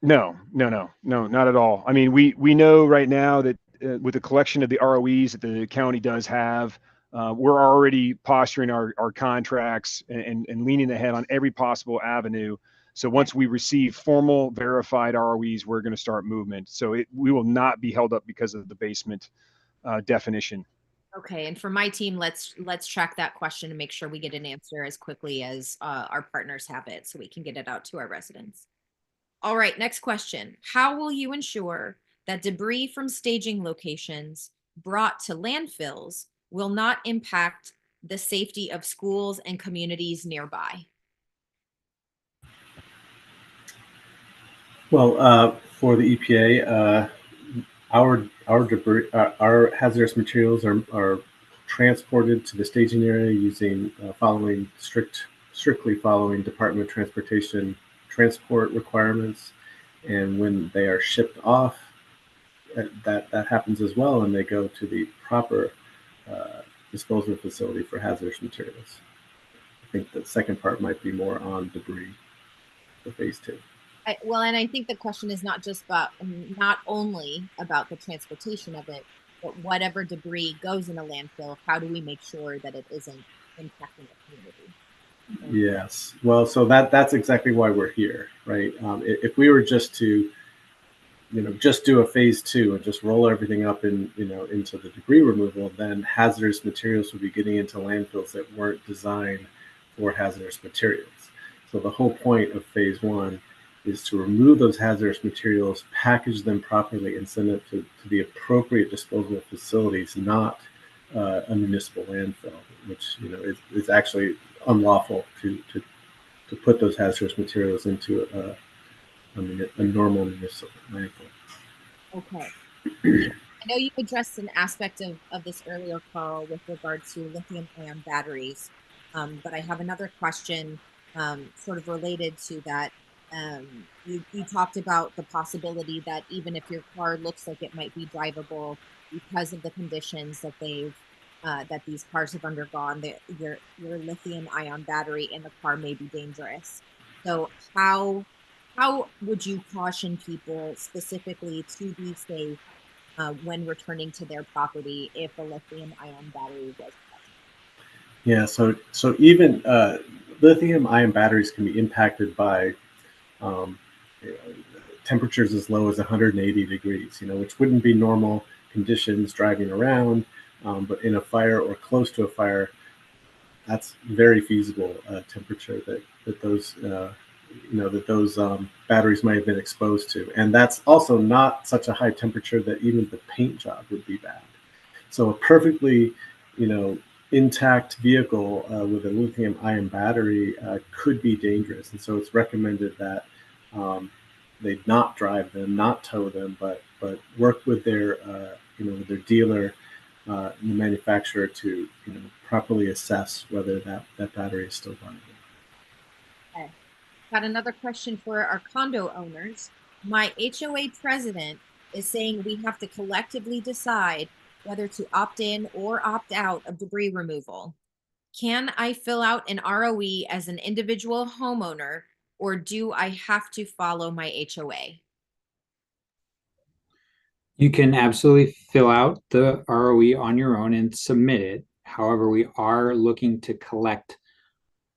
No, not at all. I mean, we know right now that with the collection of the ROEs that the county does have, we're already posturing our contracts and leaning ahead on every possible avenue. So once we receive formal verified ROEs, we're going to start movement. So we will not be held up because of the basement definition. Okay, and for my team, let's track that question and make sure we get an answer as quickly as our partners have it, so we can get it out to our residents. All right, next question. How will you ensure that debris from staging locations brought to landfills will not impact the safety of schools and communities nearby? Well, for the EPA, our debris, our hazardous materials are transported to the staging area using following strict strictly following Department of Transportation transport requirements. And when they are shipped off, that happens as well, and they go to the proper disposal facility for hazardous materials. I think the second part might be more on debris for phase two. Well, and I think the question is not just about, not only about the transportation of it, but whatever debris goes in a landfill, how do we make sure that it isn't impacting the community? Yes. Well, so that's exactly why we're here, right? If we were just to, just do a phase two and just roll everything up into the debris removal, then hazardous materials would be getting into landfills that weren't designed for hazardous materials. So the whole point of phase one is to remove those hazardous materials, package them properly, and send it to the appropriate disposal facilities, not a municipal landfill, which is actually unlawful to put those hazardous materials into a normal municipal landfill. Okay. I know you addressed an aspect of this earlier, Carl, with regard to lithium-ion batteries, but I have another question sort of related to that. You talked about the possibility that even if your car looks like it might be drivable because of the conditions that that these cars have undergone, your lithium-ion battery in the car may be dangerous. So how would you caution people specifically to be safe when returning to their property if a lithium-ion battery was present? Yeah, so even lithium-ion batteries can be impacted by um, temperatures as low as 180 degrees, which wouldn't be normal conditions driving around, but in a fire or close to a fire, that's very feasible temperature that those batteries might have been exposed to, and that's also not such a high temperature that even the paint job would be bad. So a perfectly, intact vehicle with a lithium-ion battery could be dangerous, and so it's recommended that they not drive them, not tow them, but work with their with their dealer, the manufacturer, to properly assess whether that battery is still viable. Okay. Got another question for our condo owners. My HOA president is saying we have to collectively decide whether to opt in or opt out of debris removal. Can I fill out an ROE as an individual homeowner, or do I have to follow my HOA? You can absolutely fill out the ROE on your own and submit it. However, we are looking to collect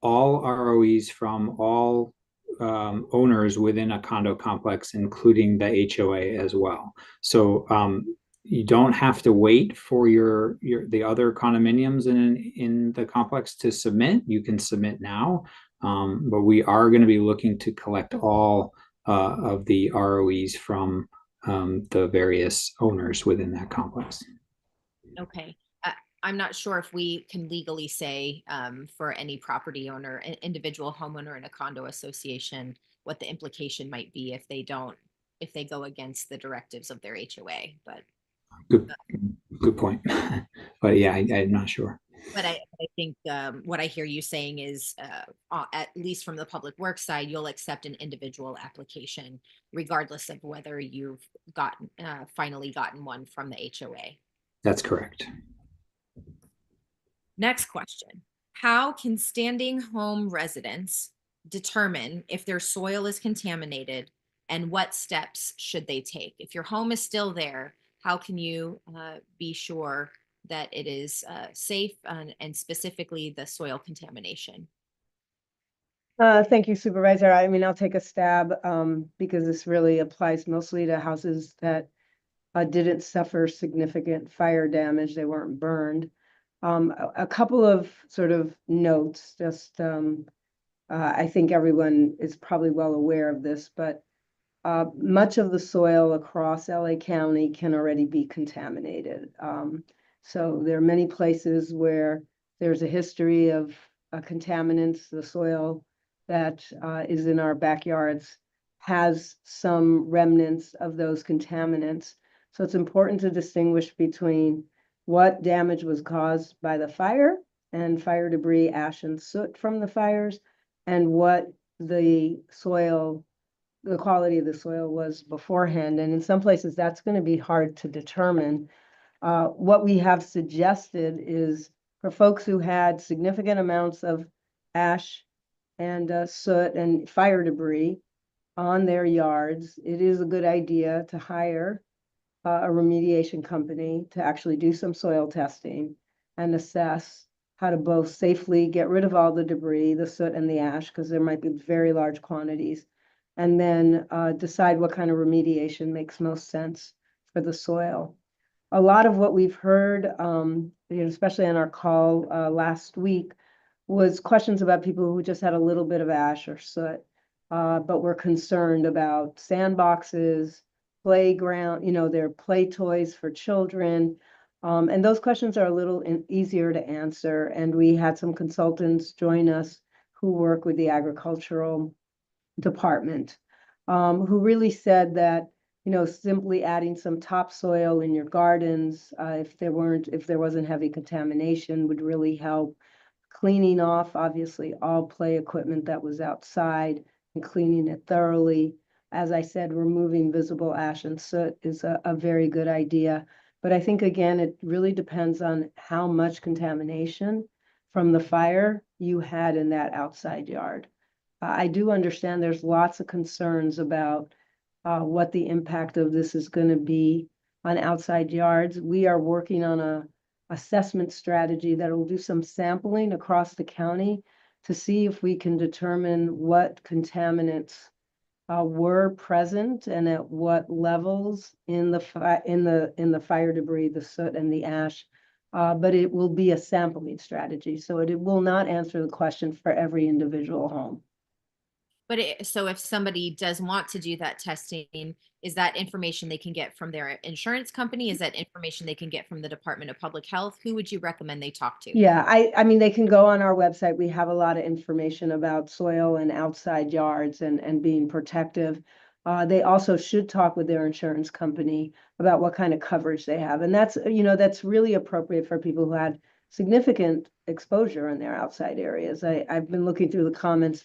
all ROEs from all owners within a condo complex, including the HOA as well. So you don't have to wait for the other condominiums in the complex to submit. You can submit now, but we are going to be looking to collect all of the ROEs from the various owners within that complex. Okay. I'm not sure if we can legally say for any property owner, an individual homeowner in a condo association, what the implication might be if they go against the directives of their HOA. But Good point. But yeah, I'm not sure. But I think what I hear you saying is, at least from the public works side, you'll accept an individual application, regardless of whether you've finally gotten one from the HOA. That's correct. Next question. How can standing home residents determine if their soil is contaminated, and what steps should they take? If your home is still there, how can you be sure that it is safe, and specifically the soil contamination? Thank you, Supervisor. I mean, I'll take a stab because this really applies mostly to houses that didn't suffer significant fire damage. They weren't burned. A couple of sort of notes, just I think everyone is probably well aware of this, but much of the soil across LA County can already be contaminated. So there are many places where there's a history of contaminants. The soil that is in our backyards has some remnants of those contaminants. So it's important to distinguish between what damage was caused by the fire and fire debris, ash and soot from the fires, and what the quality of the soil was beforehand. And in some places, that's going to be hard to determine. What we have suggested is for folks who had significant amounts of ash and soot and fire debris on their yards, it is a good idea to hire a remediation company to actually do some soil testing and assess how to both safely get rid of all the debris, the soot and the ash, because there might be very large quantities, and then decide what kind of remediation makes most sense for the soil. A lot of what we've heard, especially on our call last week, was questions about people who just had a little bit of ash or soot, but were concerned about sandboxes, playground, their play toys for children. And those questions are a little easier to answer. And we had some consultants join us who work with the agricultural department, who really said that, simply adding some topsoil in your gardens, if there wasn't heavy contamination, would really help. Cleaning off, obviously, all play equipment that was outside and cleaning it thoroughly. As I said, removing visible ash and soot is a very good idea. But I think, again, it really depends on how much contamination from the fire you had in that outside yard. I do understand there's lots of concerns about what the impact of this is going to be on outside yards. We are working on a assessment strategy that will do some sampling across the county to see if we can determine what contaminants were present and at what levels in the fire debris, the soot and the ash. But it will be a sampling strategy, so it will not answer the question for every individual home. But so if somebody does want to do that testing, is that information they can get from their insurance company? Is that information they can get from the Department of Public Health? Who would you recommend they talk to? Yeah, I mean, they can go on our website. We have a lot of information about soil and outside yards and being protective. They also should talk with their insurance company about what kind of coverage they have. And that's really appropriate for people who had significant exposure in their outside areas. I've been looking through the comments.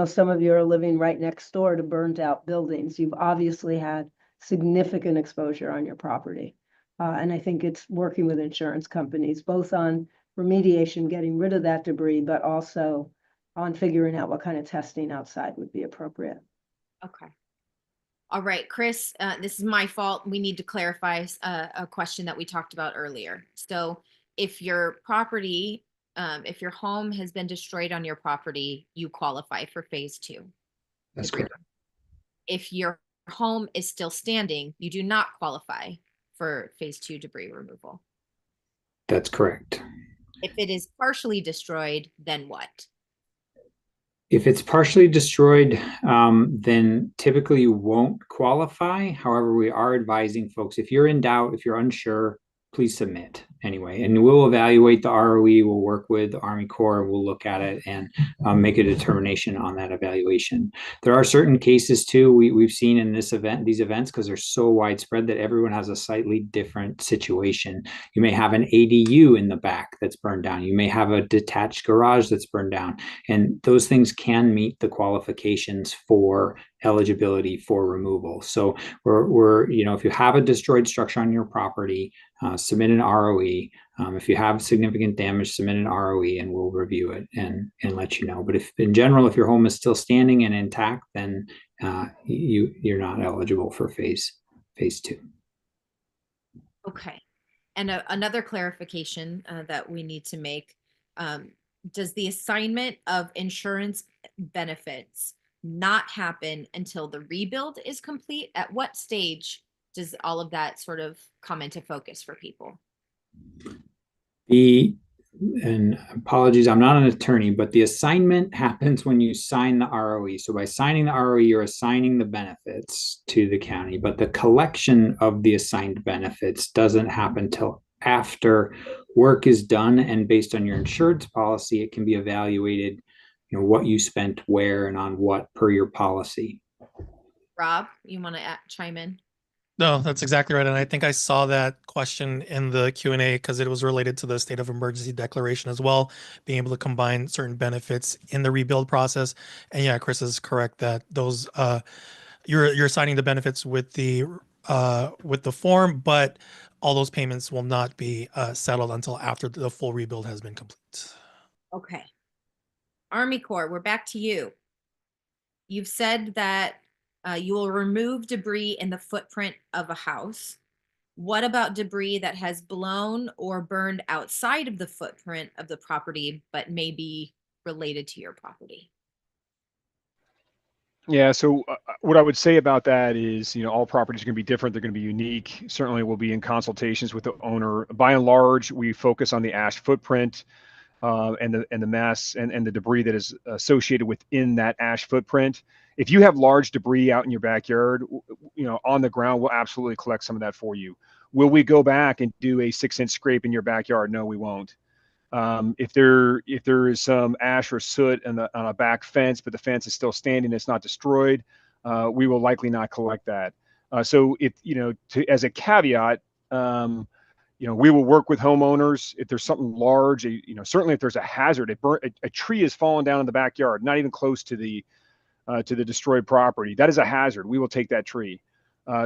Some of you are living right next door to burnt out buildings. You've obviously had significant exposure on your property. And I think it's working with insurance companies, both on remediation, getting rid of that debris, but also on figuring out what kind of testing outside would be appropriate. Okay. All right, Chris, this is my fault. We need to clarify a question that we talked about earlier. So if your property, if your home has been destroyed on your property, you qualify for phase 2. That's correct. If your home is still standing, you do not qualify for phase 2 debris removal. That's correct. If it is partially destroyed, then what? If it's partially destroyed, then typically you won't qualify. However, we are advising folks, if you're in doubt, if you're unsure, please submit anyway. And we'll evaluate the ROE, we'll work with the Army Corps, we'll look at it and make a determination on that evaluation. There are certain cases too, we've seen in these events, because they're so widespread that everyone has a slightly different situation. You may have an ADU in the back that's burned down. You may have a detached garage that's burned down. And those things can meet the qualifications for eligibility for removal. So we're if you have a destroyed structure on your property, submit an ROE. If you have significant damage, submit an ROE and we'll review it and let you know. But if in general, if your home is still standing and intact, then you're not eligible for phase 2. Okay. And another clarification that we need to make, does the assignment of insurance benefits not happen until the rebuild is complete? At what stage does all of that sort of come into focus for people? And apologies, I'm not an attorney, but the assignment happens when you sign the ROE. So by signing the ROE, you're assigning the benefits to the county, but the collection of the assigned benefits doesn't happen till after work is done. And based on your insurance policy, it can be evaluated, what you spent where and on what per your policy. Rob, you want to chime in? No, that's exactly right. And I think I saw that question in the Q&A because it was related to the state of emergency declaration as well, being able to combine certain benefits in the rebuild process. And yeah, Chris is correct that those you're signing the benefits with the form, but all those payments will not be settled until after the full rebuild has been complete. Okay. Army Corps, we're back to you. You've said that you will remove debris in the footprint of a house. What about debris that has blown or burned outside of the footprint of the property, but may be related to your property? Yeah, so what I would say about that is, all properties are going to be different. They're going to be unique. Certainly, we'll be in consultations with the owner. By and large, we focus on the ash footprint and the mass and the debris that is associated within that ash footprint. If you have large debris out in your backyard, on the ground, we'll absolutely collect some of that for you. Will we go back and do a 6-inch scrape in your backyard? No, we won't. If there is some ash or soot on a back fence, but the fence is still standing, it's not destroyed, we will likely not collect that. So if as a caveat, we will work with homeowners if there's something large. Certainly if there's a hazard, a tree has fallen down in the backyard, not even close to the destroyed property. That is a hazard. We will take that tree.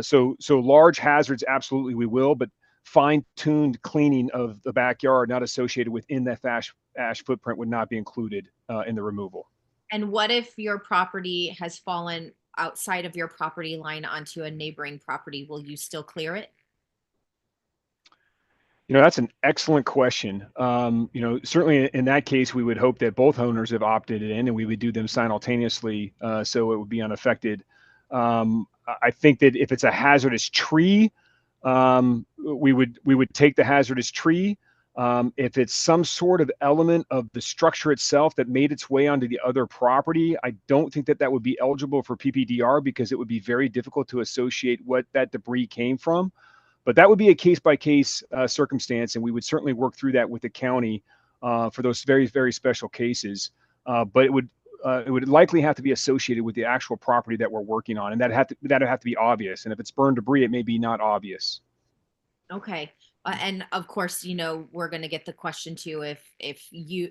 So large hazards, absolutely we will, but fine-tuned cleaning of the backyard not associated within that ash footprint would not be included in the removal. And what if your property has fallen outside of your property line onto a neighboring property? Will you still clear it? That's an excellent question. Certainly in that case, we would hope that both owners have opted in and we would do them simultaneously, so it would be unaffected. I think that if it's a hazardous tree, we would take the hazardous tree. If it's some sort of element of the structure itself that made its way onto the other property, I don't think that would be eligible for PPDR because it would be very difficult to associate what that debris came from. But that would be a case-by-case circumstance, and we would certainly work through that with the county for those very, very special cases. But it would likely have to be associated with the actual property that we're working on, and that'd have to be obvious. And if it's burned debris, it may be not obvious. Okay. And of course, we're going to get the question too if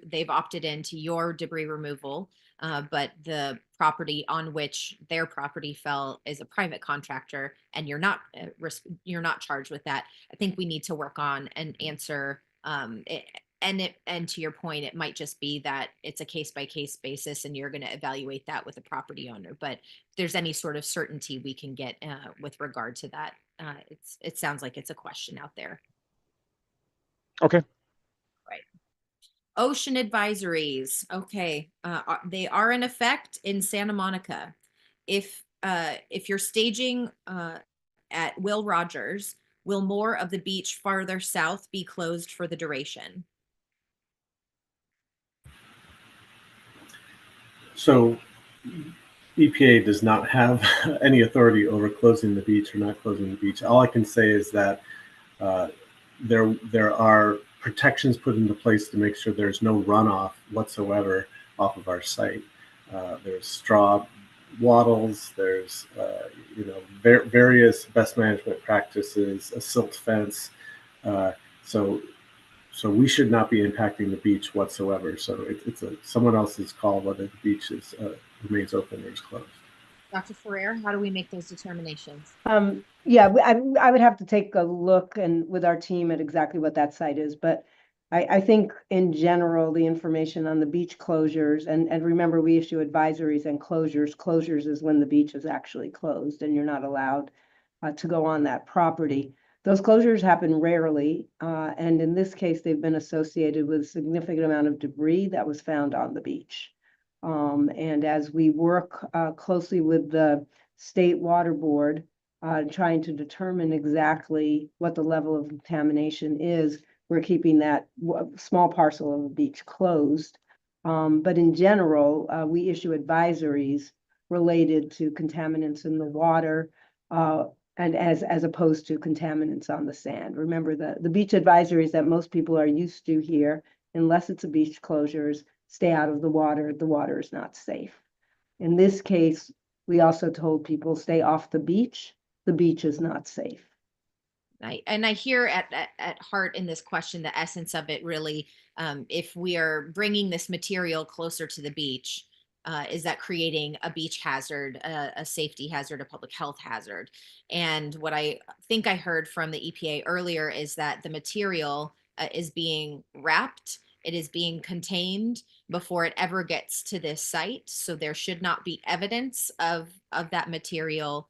they've opted into your debris removal, but the property on which their property fell is a private contractor, and you're not charged with that. I think we need to work on and answer. And to your point, it might just be that it's a case by case basis, and you're going to evaluate that with the property owner. But if there's any sort of certainty we can get with regard to that, it sounds like it's a question out there. Okay. Right. Ocean advisories. Okay. They are in effect in Santa Monica. If you're staging at Will Rogers, will more of the beach farther south be closed for the duration? So EPA does not have any authority over closing the beach or not closing the beach. All I can say is that there are protections put into place to make sure there's no runoff whatsoever off of our site. There's straw wattles, there's various best management practices, a silt fence. So we should not be impacting the beach whatsoever. So it's someone else's call whether the beach remains open or is closed. Dr. Ferrer, how do we make those determinations? Yeah, I would have to take a look and with our team at exactly what that site is, but I think in general, the information on the beach closures, and remember, we issue advisories and closures. Closures is when the beach is actually closed and you're not allowed to go on that property. Those closures happen rarely, and in this case, they've been associated with a significant amount of debris that was found on the beach. And as we work closely with the State Water Board, trying to determine exactly what the level of contamination is, we're keeping that small parcel of the beach closed. But in general, we issue advisories related to contaminants in the water, and as opposed to contaminants on the sand. Remember, the beach advisories that most people are used to here, unless it's a beach closures, stay out of the water is not safe. In this case, we also told people stay off the beach the beach is not safe. I hear at heart in this question, the essence of it really, if we are bringing this material closer to the beach, is that creating a beach hazard, a safety hazard, a public health hazard? And what I think I heard from the EPA earlier is that the material is being wrapped, it is being contained before it ever gets to this site. So there should not be evidence of that material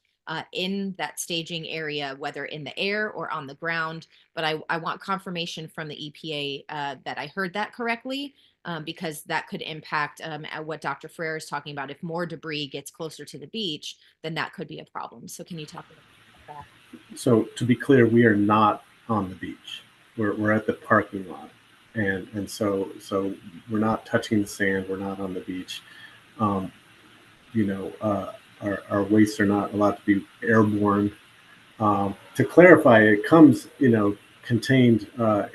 in that staging area, whether in the air or on the ground. But I want confirmation from the EPA that I heard that correctly, because that could impact what Dr. Frere is talking about. If more debris gets closer to the beach, then that could be a problem. So can you talk about that? So to be clear, we are not on the beach. We're at the parking lot, and so we're not touching the sand. We're not on the beach. You know, our wastes are not allowed to be airborne. To clarify, it comes, you know, contained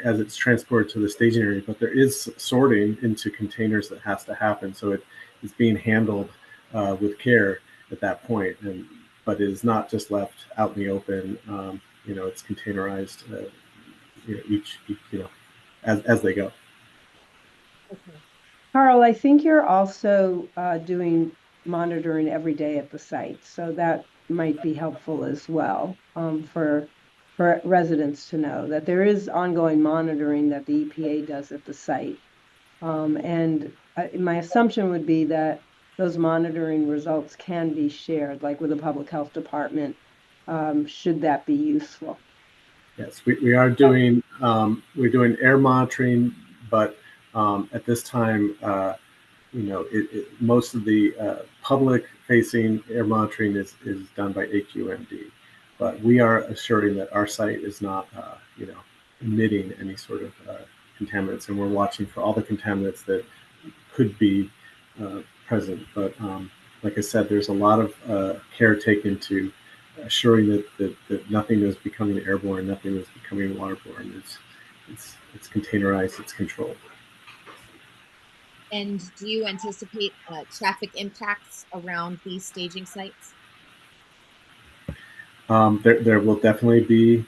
as it's transported to the staging area, but there is sorting into containers that has to happen. So it is being handled with care at that point, but it is not just left out in the open. You know, it's containerized, you know, each you know, as they go. Okay. Carl, I think you're also doing monitoring every day at the site, so that might be helpful as well, for residents to know that there is ongoing monitoring that the EPA does at the site. And my assumption would be that those monitoring results can be shared, like with the public health department, should that be useful. Yes, we are doing we're doing air monitoring, but at this time, you know, most of the public-facing air monitoring is done by AQMD, but we are assuring that our site is not, you know, emitting any sort of contaminants, and we're watching for all the contaminants that could be present. But like I said, there's a lot of care taken to assuring that nothing is becoming airborne, nothing is becoming waterborne. It's containerized, it's controlled. And do you anticipate traffic impacts around these staging sites? There will definitely be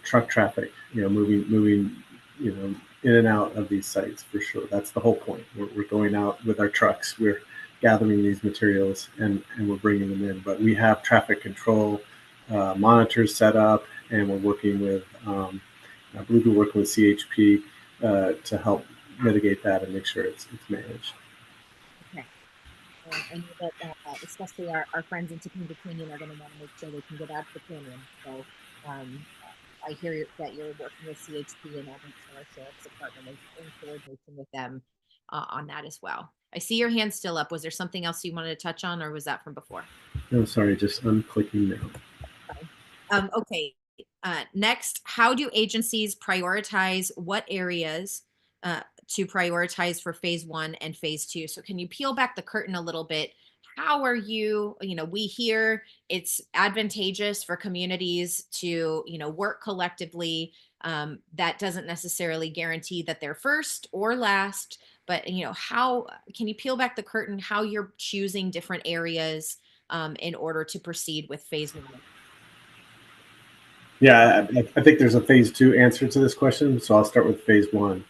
truck traffic, you know, moving, you know, in and out of these sites for sure. That's the whole point. We're going out with our trucks. We're gathering these materials and we're bringing them in. But we have traffic control monitors set up, and we're working with, I believe we're working with CHP to help mitigate that and make sure it's managed. Okay. I know that especially our friends in Topeka Canyon are going to want to make sure they can get out of the canyon. So I hear that you're working with CHP, and I'll make sure our sheriff's department is in coordination with them on that as well. I see your hand still up. Was there something else you wanted to touch on, or was that from before? No, sorry, just unclicking now. Okay. Next, how do agencies prioritize what areas to prioritize for phase 1 and phase 2? So can you peel back the curtain a little bit? How are you know, we hear it's advantageous for communities to, you know, work collectively. That doesn't necessarily guarantee that they're first or last, but, you know, how can you peel back the curtain, how you're choosing different areas in order to proceed with phase 1? Yeah, I think there's a phase 2 answer to this question, so I'll start with phase 1.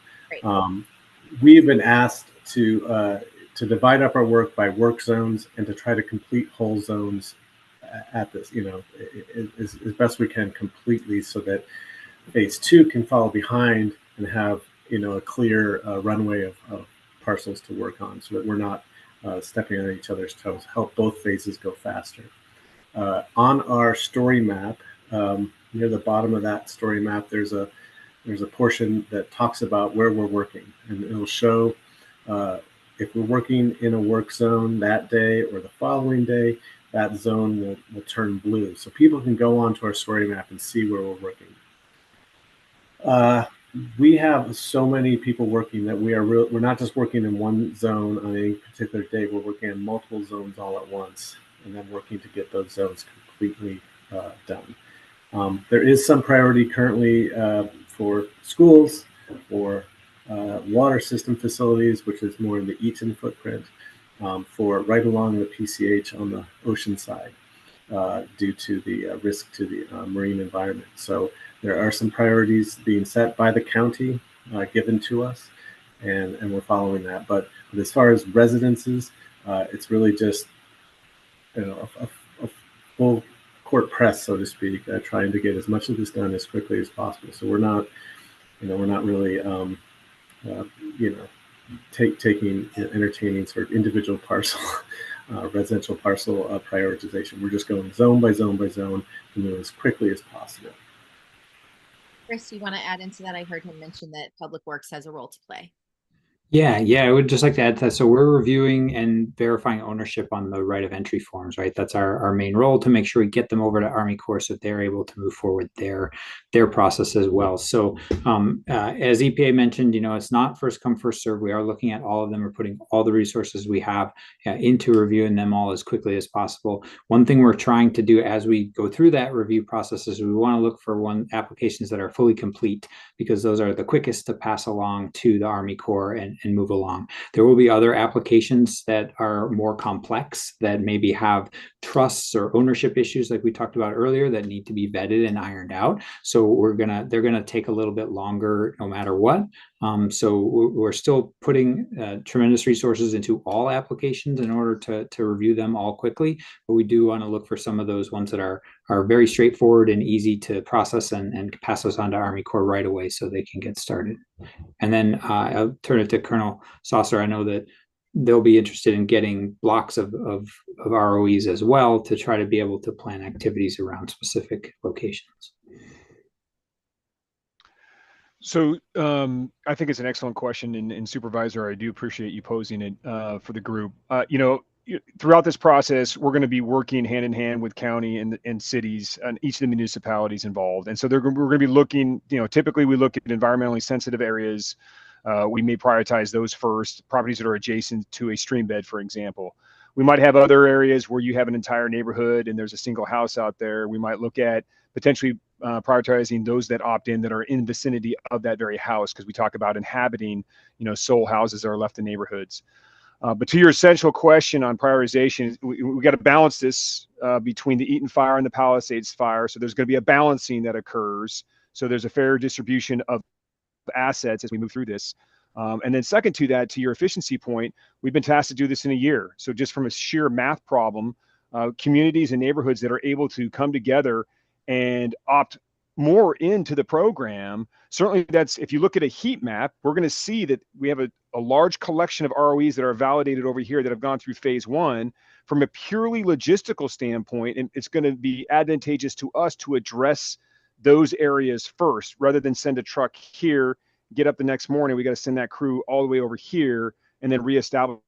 We've been asked to divide up our work by work zones and to try to complete whole zones at this, you know, as best we can completely, so that phase 2 can follow behind and have, you know, a clear runway of parcels to work on, so that we're not stepping on each other's toes. Help both phases go faster. On our story map, near the bottom of that story map, there's a portion that talks about where we're working, and it'll show if we're working in a work zone that day or the following day, that zone will turn blue. So people can go onto our story map and see where we're working. We have so many people working that we're not just working in one zone on any particular day. We're working in multiple zones all at once, and then working to get those zones completely done. There is some priority currently for schools, for water system facilities, which is more in the Eaton footprint, for right along the PCH on the ocean side. due to the risk to the marine environment. So there are some priorities being set by the county given to us, and we're following that. But as far as residences, it's really just a full court press, so to speak, trying to get as much of this done as quickly as possible. So we're not really entertaining sort of individual parcel residential parcel prioritization. We're just going zone by zone by zone to move as quickly as possible. Chris, you want to add into that? I heard him mention that Public Works has a role to play. Yeah, I would just like to add to that. So we're reviewing and verifying ownership on the right of entry forms, right? That's our main role, to make sure we get them over to Army Corps so they're able to move forward their process as well. So as EPA mentioned, it's not first come, first serve. We are looking at all of them. We're putting all the resources we have into reviewing them all as quickly as possible. One thing we're trying to do as we go through that review process is we want to look for applications that are fully complete, because those are the quickest to pass along to the Army Corps and move along. There will be other applications that are more complex, that maybe have trusts or ownership issues like we talked about earlier, that need to be vetted and ironed out. So they're gonna take a little bit longer no matter what. So we're still putting tremendous resources into all applications in order to review them all quickly, but we do want to look for some of those ones that are very straightforward and easy to process and pass those on to Army Corps right away so they can get started. And then I'll turn it to Colonel Saucer. I know that they'll be interested in getting blocks of ROEs as well, to try to be able to plan activities around specific locations. So I think it's an excellent question, and Supervisor, I do appreciate you posing it for the group. Throughout this process, we're going to be working hand in hand with county and cities and each of the municipalities involved. And so we're going to be looking, typically we look at environmentally sensitive areas. We may prioritize those first, properties that are adjacent to a stream bed, for example. We might have other areas where you have an entire neighborhood and there's a single house out there. We might look at potentially prioritizing those that opt in that are in vicinity of that very house, because we talk about inhabiting, sole houses that are left in neighborhoods. But to your essential question on prioritization, we got to balance this between the Eaton fire and the Palisades fire. So there's going to be a balancing that occurs. So there's a fair distribution of assets as we move through this. And then second to that, to your efficiency point, we've been tasked to do this in a year. So just from a sheer math problem, communities and neighborhoods that are able to come together and opt more into the program, certainly that's, if you look at a heat map, we're going to see that we have a large collection of ROEs that are validated over here that have gone through phase one. From a purely logistical standpoint, and it's going to be advantageous to us to address those areas first, rather than send a truck here, get up the next morning, we got to send that crew all the way over here and then reestablish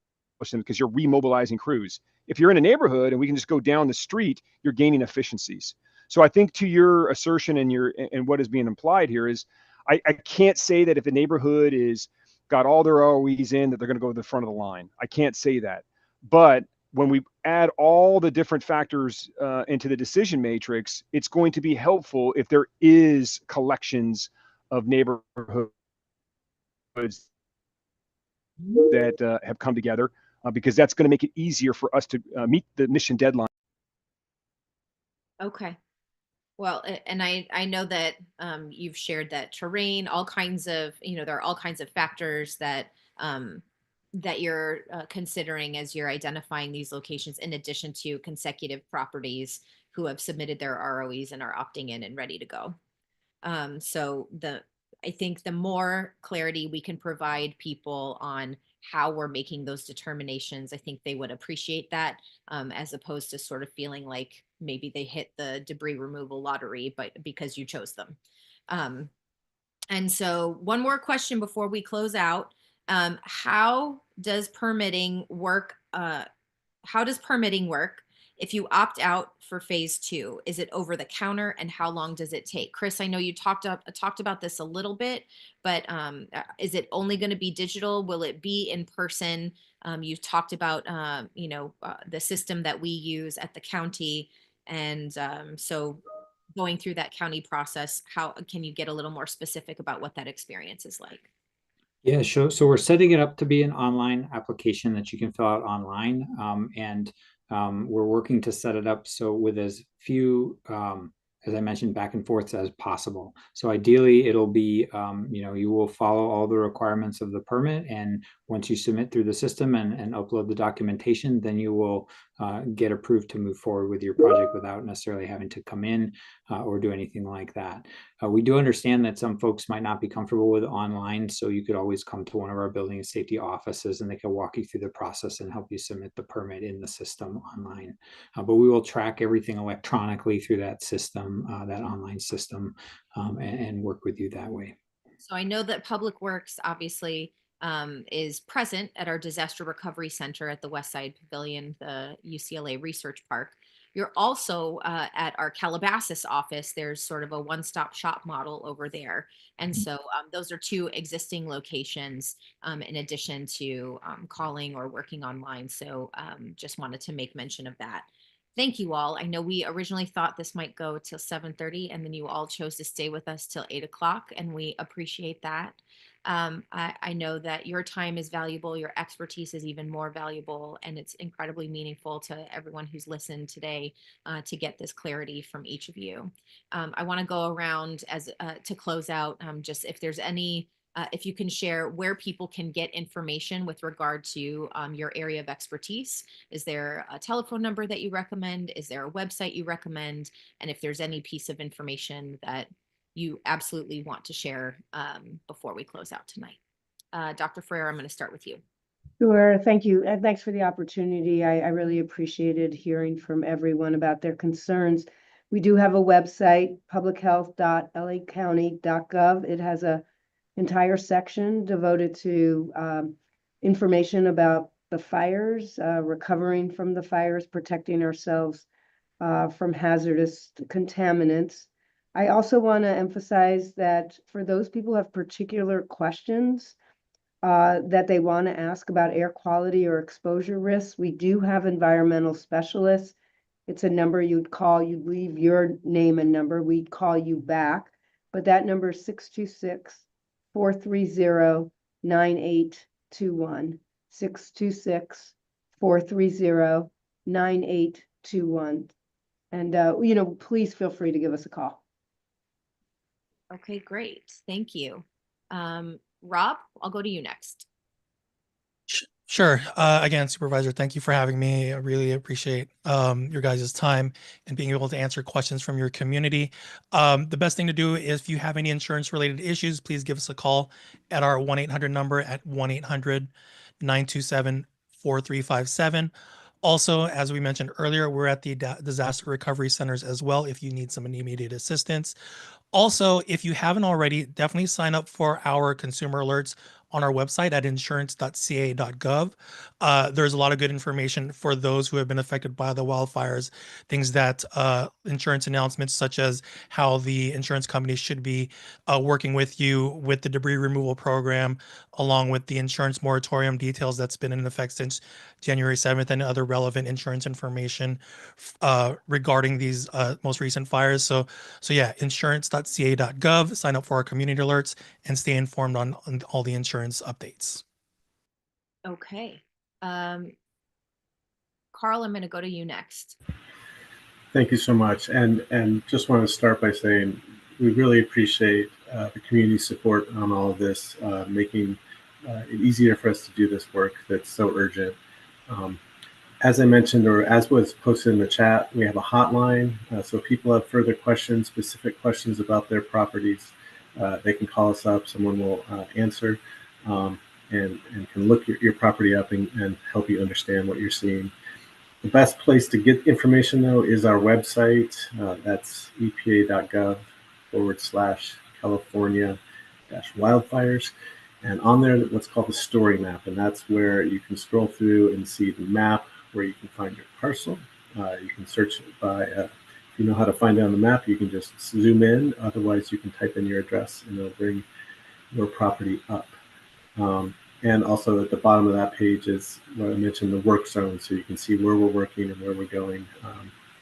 them, because you're remobilizing crews. If you're in a neighborhood and we can just go down the street, you're gaining efficiencies. So I think to your assertion and what is being implied here is, I can't say that if a neighborhood is got all their ROEs in, that they're going to go to the front of the line. I can't say that. But when we add all the different factors into the decision matrix, it's going to be helpful if there is collections of neighborhoods that have come together, because that's going to make it easier for us to meet the mission deadline. Okay. Well, and I know that you've shared that terrain, all kinds of, there are all kinds of factors that that you're considering as you're identifying these locations, in addition to consecutive properties who have submitted their ROEs and are opting in and ready to go. So I think the more clarity we can provide people on how we're making those determinations, I think they would appreciate that, as opposed to sort of feeling like maybe they hit the debris removal lottery, but because you chose them. And so one more question before we close out. How does permitting work? How does permitting work if you opt out for phase two? Is it over the counter, and how long does it take? Chris, I know you talked about this a little bit, but is it only going to be digital? Will it be in person? You talked about the system that we use at the county, and so going through that county process, how can you get a little more specific about what that experience is like? Yeah, sure. So we're setting it up to be an online application that you can fill out online. And We're working to set it up so with as few, as I mentioned, back and forths as possible. So ideally, it'll be, you will follow all the requirements of the permit, and once you submit through the system and upload the documentation, then you will get approved to move forward with your project without necessarily having to come in or do anything like that. We do understand that some folks might not be comfortable with online, so you could always come to one of our building and safety offices and they can walk you through the process and help you submit the permit in the system online. But we will track everything electronically through that system, that online system, and work with you that way. So I know that Public Works obviously is present at our Disaster Recovery Center at the Westside Pavilion, the UCLA Research Park. You're also at our Calabasas office. There's sort of a one-stop shop model over there. And so those are two existing locations in addition to calling or working online. So just wanted to make mention of that. Thank you all. I know we originally thought this might go till 7:30 and then you all chose to stay with us till 8 o'clock and we appreciate that. I know that your time is valuable, your expertise is even more valuable, and it's incredibly meaningful to everyone who's listened today to get this clarity from each of you. I want to go around as to close out, just if there's any if you can share where people can get information with regard to your area of expertise. Is there a telephone number that you recommend? Is there a website you recommend? And if there's any piece of information that you absolutely want to share before we close out tonight. Dr. Ferrer, I'm going to start with you. Sure, thank you. And thanks for the opportunity. I really appreciated hearing from everyone about their concerns. We do have a website, publichealth.lacounty.gov. It has an entire section devoted to information about the fires, recovering from the fires, protecting ourselves from hazardous contaminants. I also want to emphasize that for those people who have particular questions that they want to ask about air quality or exposure risks, we do have environmental specialists. It's a number you'd call, you'd leave your name and number, we'd call you back. But that number is 626-430-9821. 626-430-9821. And, please feel free to give us a call. Okay, great. Thank you. Rob, I'll go to you next. Sure. Again, Supervisor, thank you for having me. I really appreciate your guys' time and being able to answer questions from your community. The best thing to do is if you have any insurance-related issues, please give us a call at our 1-800 number at 1-800-927-4357. Also, as we mentioned earlier, we're at the Disaster Recovery Centers as well if you need some immediate assistance. Also, if you haven't already, definitely sign up for our consumer alerts on our website at insurance.ca.gov. There's a lot of good information for those who have been affected by the wildfires, things that insurance announcements such as how the insurance companies should be working with you with the debris removal program, along with the insurance moratorium details that's been in effect since January 7th and other relevant insurance information regarding these most recent fires. So yeah, insurance.ca.gov, sign up for our community alerts and stay informed on all the insurance updates. Okay. Carl, I'm going to go to you next. Thank you so much. And just want to start by saying we really appreciate the community support on all of this, making it easier for us to do this work that's so urgent. As I mentioned, or as was posted in the chat, we have a hotline. So if people have further questions, specific questions about their properties, they can call us up. Someone will answer and can look your property up and help you understand what you're seeing. The best place to get information, though, is our website. That's epa.gov/California-wildfires. And on there, what's called the story map. And that's where you can scroll through and see the map where you can find your parcel. You can search by, if you know how to find it on the map, you can just zoom in. Otherwise, you can type in your address and it'll bring your property up. And also at the bottom of that page is what I mentioned, the work zone, so you can see where we're working and where we're going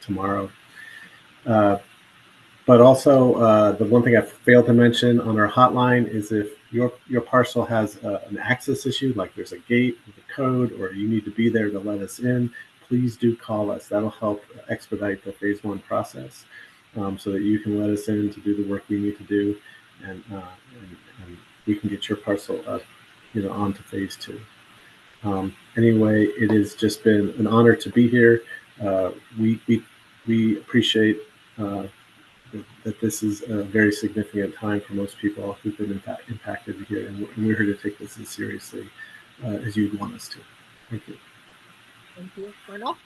tomorrow. But also, the one thing I failed to mention on our hotline is if your parcel has an access issue, like there's a gate with a code, or you need to be there to let us in, please do call us. That'll help expedite the phase 1 process, so that you can let us in to do the work we need to do, and we can get your parcel up, onto phase 2. Anyway, it has just been an honor to be here. We appreciate that this is a very significant time for most people who've been impacted here, and we're here to take this as seriously as you'd want us to. Thank you. Thank you, Colonel.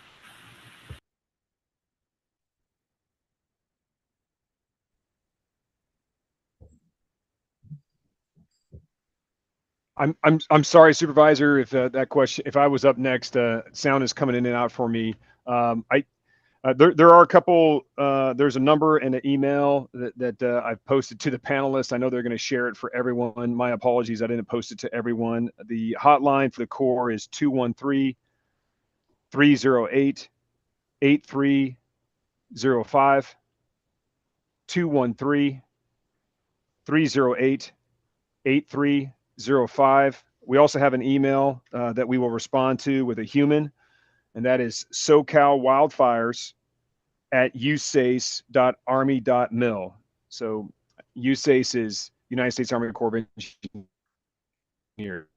I'm sorry, Supervisor, if that question, if I was up next, sound is coming in and out for me. There are a couple. There's a number and an email that I've posted to the panelists. I know they're going to share it for everyone. My apologies, I didn't post it to everyone. The hotline for the Corps is 213-308-8305. 213-308-8305. We also have an email that we will respond to with a human, and that is socalwildfires@usace.army.mil. So USACE is United States Army Corps of Engineers.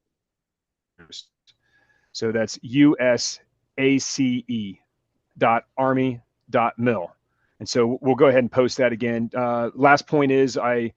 So that's USACE.army.mil. And so we'll go ahead and post that again. Last point is I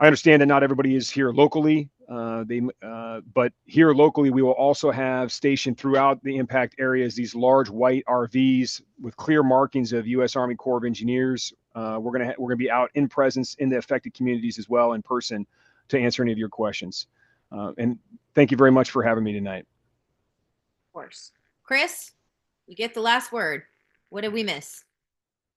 understand that not everybody is here locally, but here locally, we will also have stationed throughout the impact areas these large white RVs with clear markings of U.S. Army Corps of Engineers. We're gonna be out in presence in the affected communities as well in person to answer any of your questions. And thank you very much for having me tonight. Of course. Chris, you get the last word. What did we miss?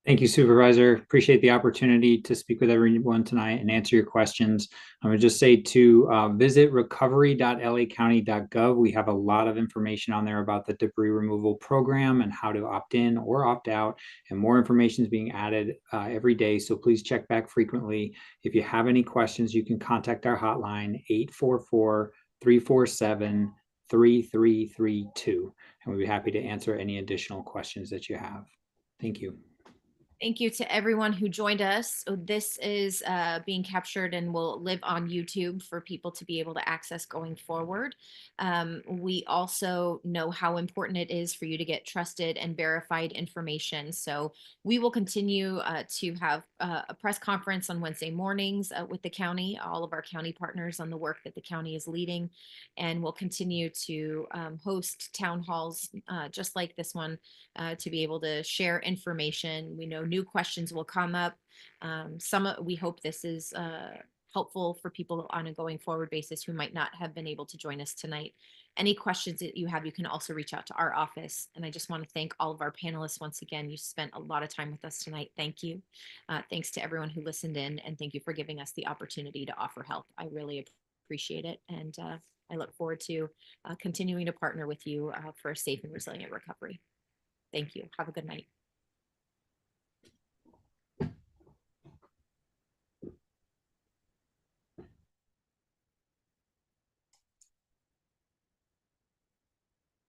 Thank you, Supervisor. Appreciate the opportunity to speak with everyone tonight and answer your questions. I would just say to visit recovery.lacounty.gov. We have a lot of information on there about the debris removal program and how to opt in or opt out, and more information is being added every day. So please check back frequently. If you have any questions, you can contact our hotline, 844-347-3332, and we'll be happy to answer any additional questions that you have. Thank you. Thank you to everyone who joined us. So this is being captured and will live on YouTube for people to be able to access going forward. We also know how important it is for you to get trusted and verified information. So we will continue to have a press conference on Wednesday mornings with the county, all of our county partners on the work that the county is leading. And we'll continue to host town halls just like this one to be able to share information. We know new questions will come up. We hope this is helpful for people on a going forward basis who might not have been able to join us tonight. Any questions that you have, you can also reach out to our office. And I just want to thank all of our panelists once again. You spent a lot of time with us tonight. Thank you. Thanks to everyone who listened in, and thank you for giving us the opportunity to offer help. I really appreciate it. And I look forward to continuing to partner with you for a safe and resilient recovery. Thank you. Have a good night.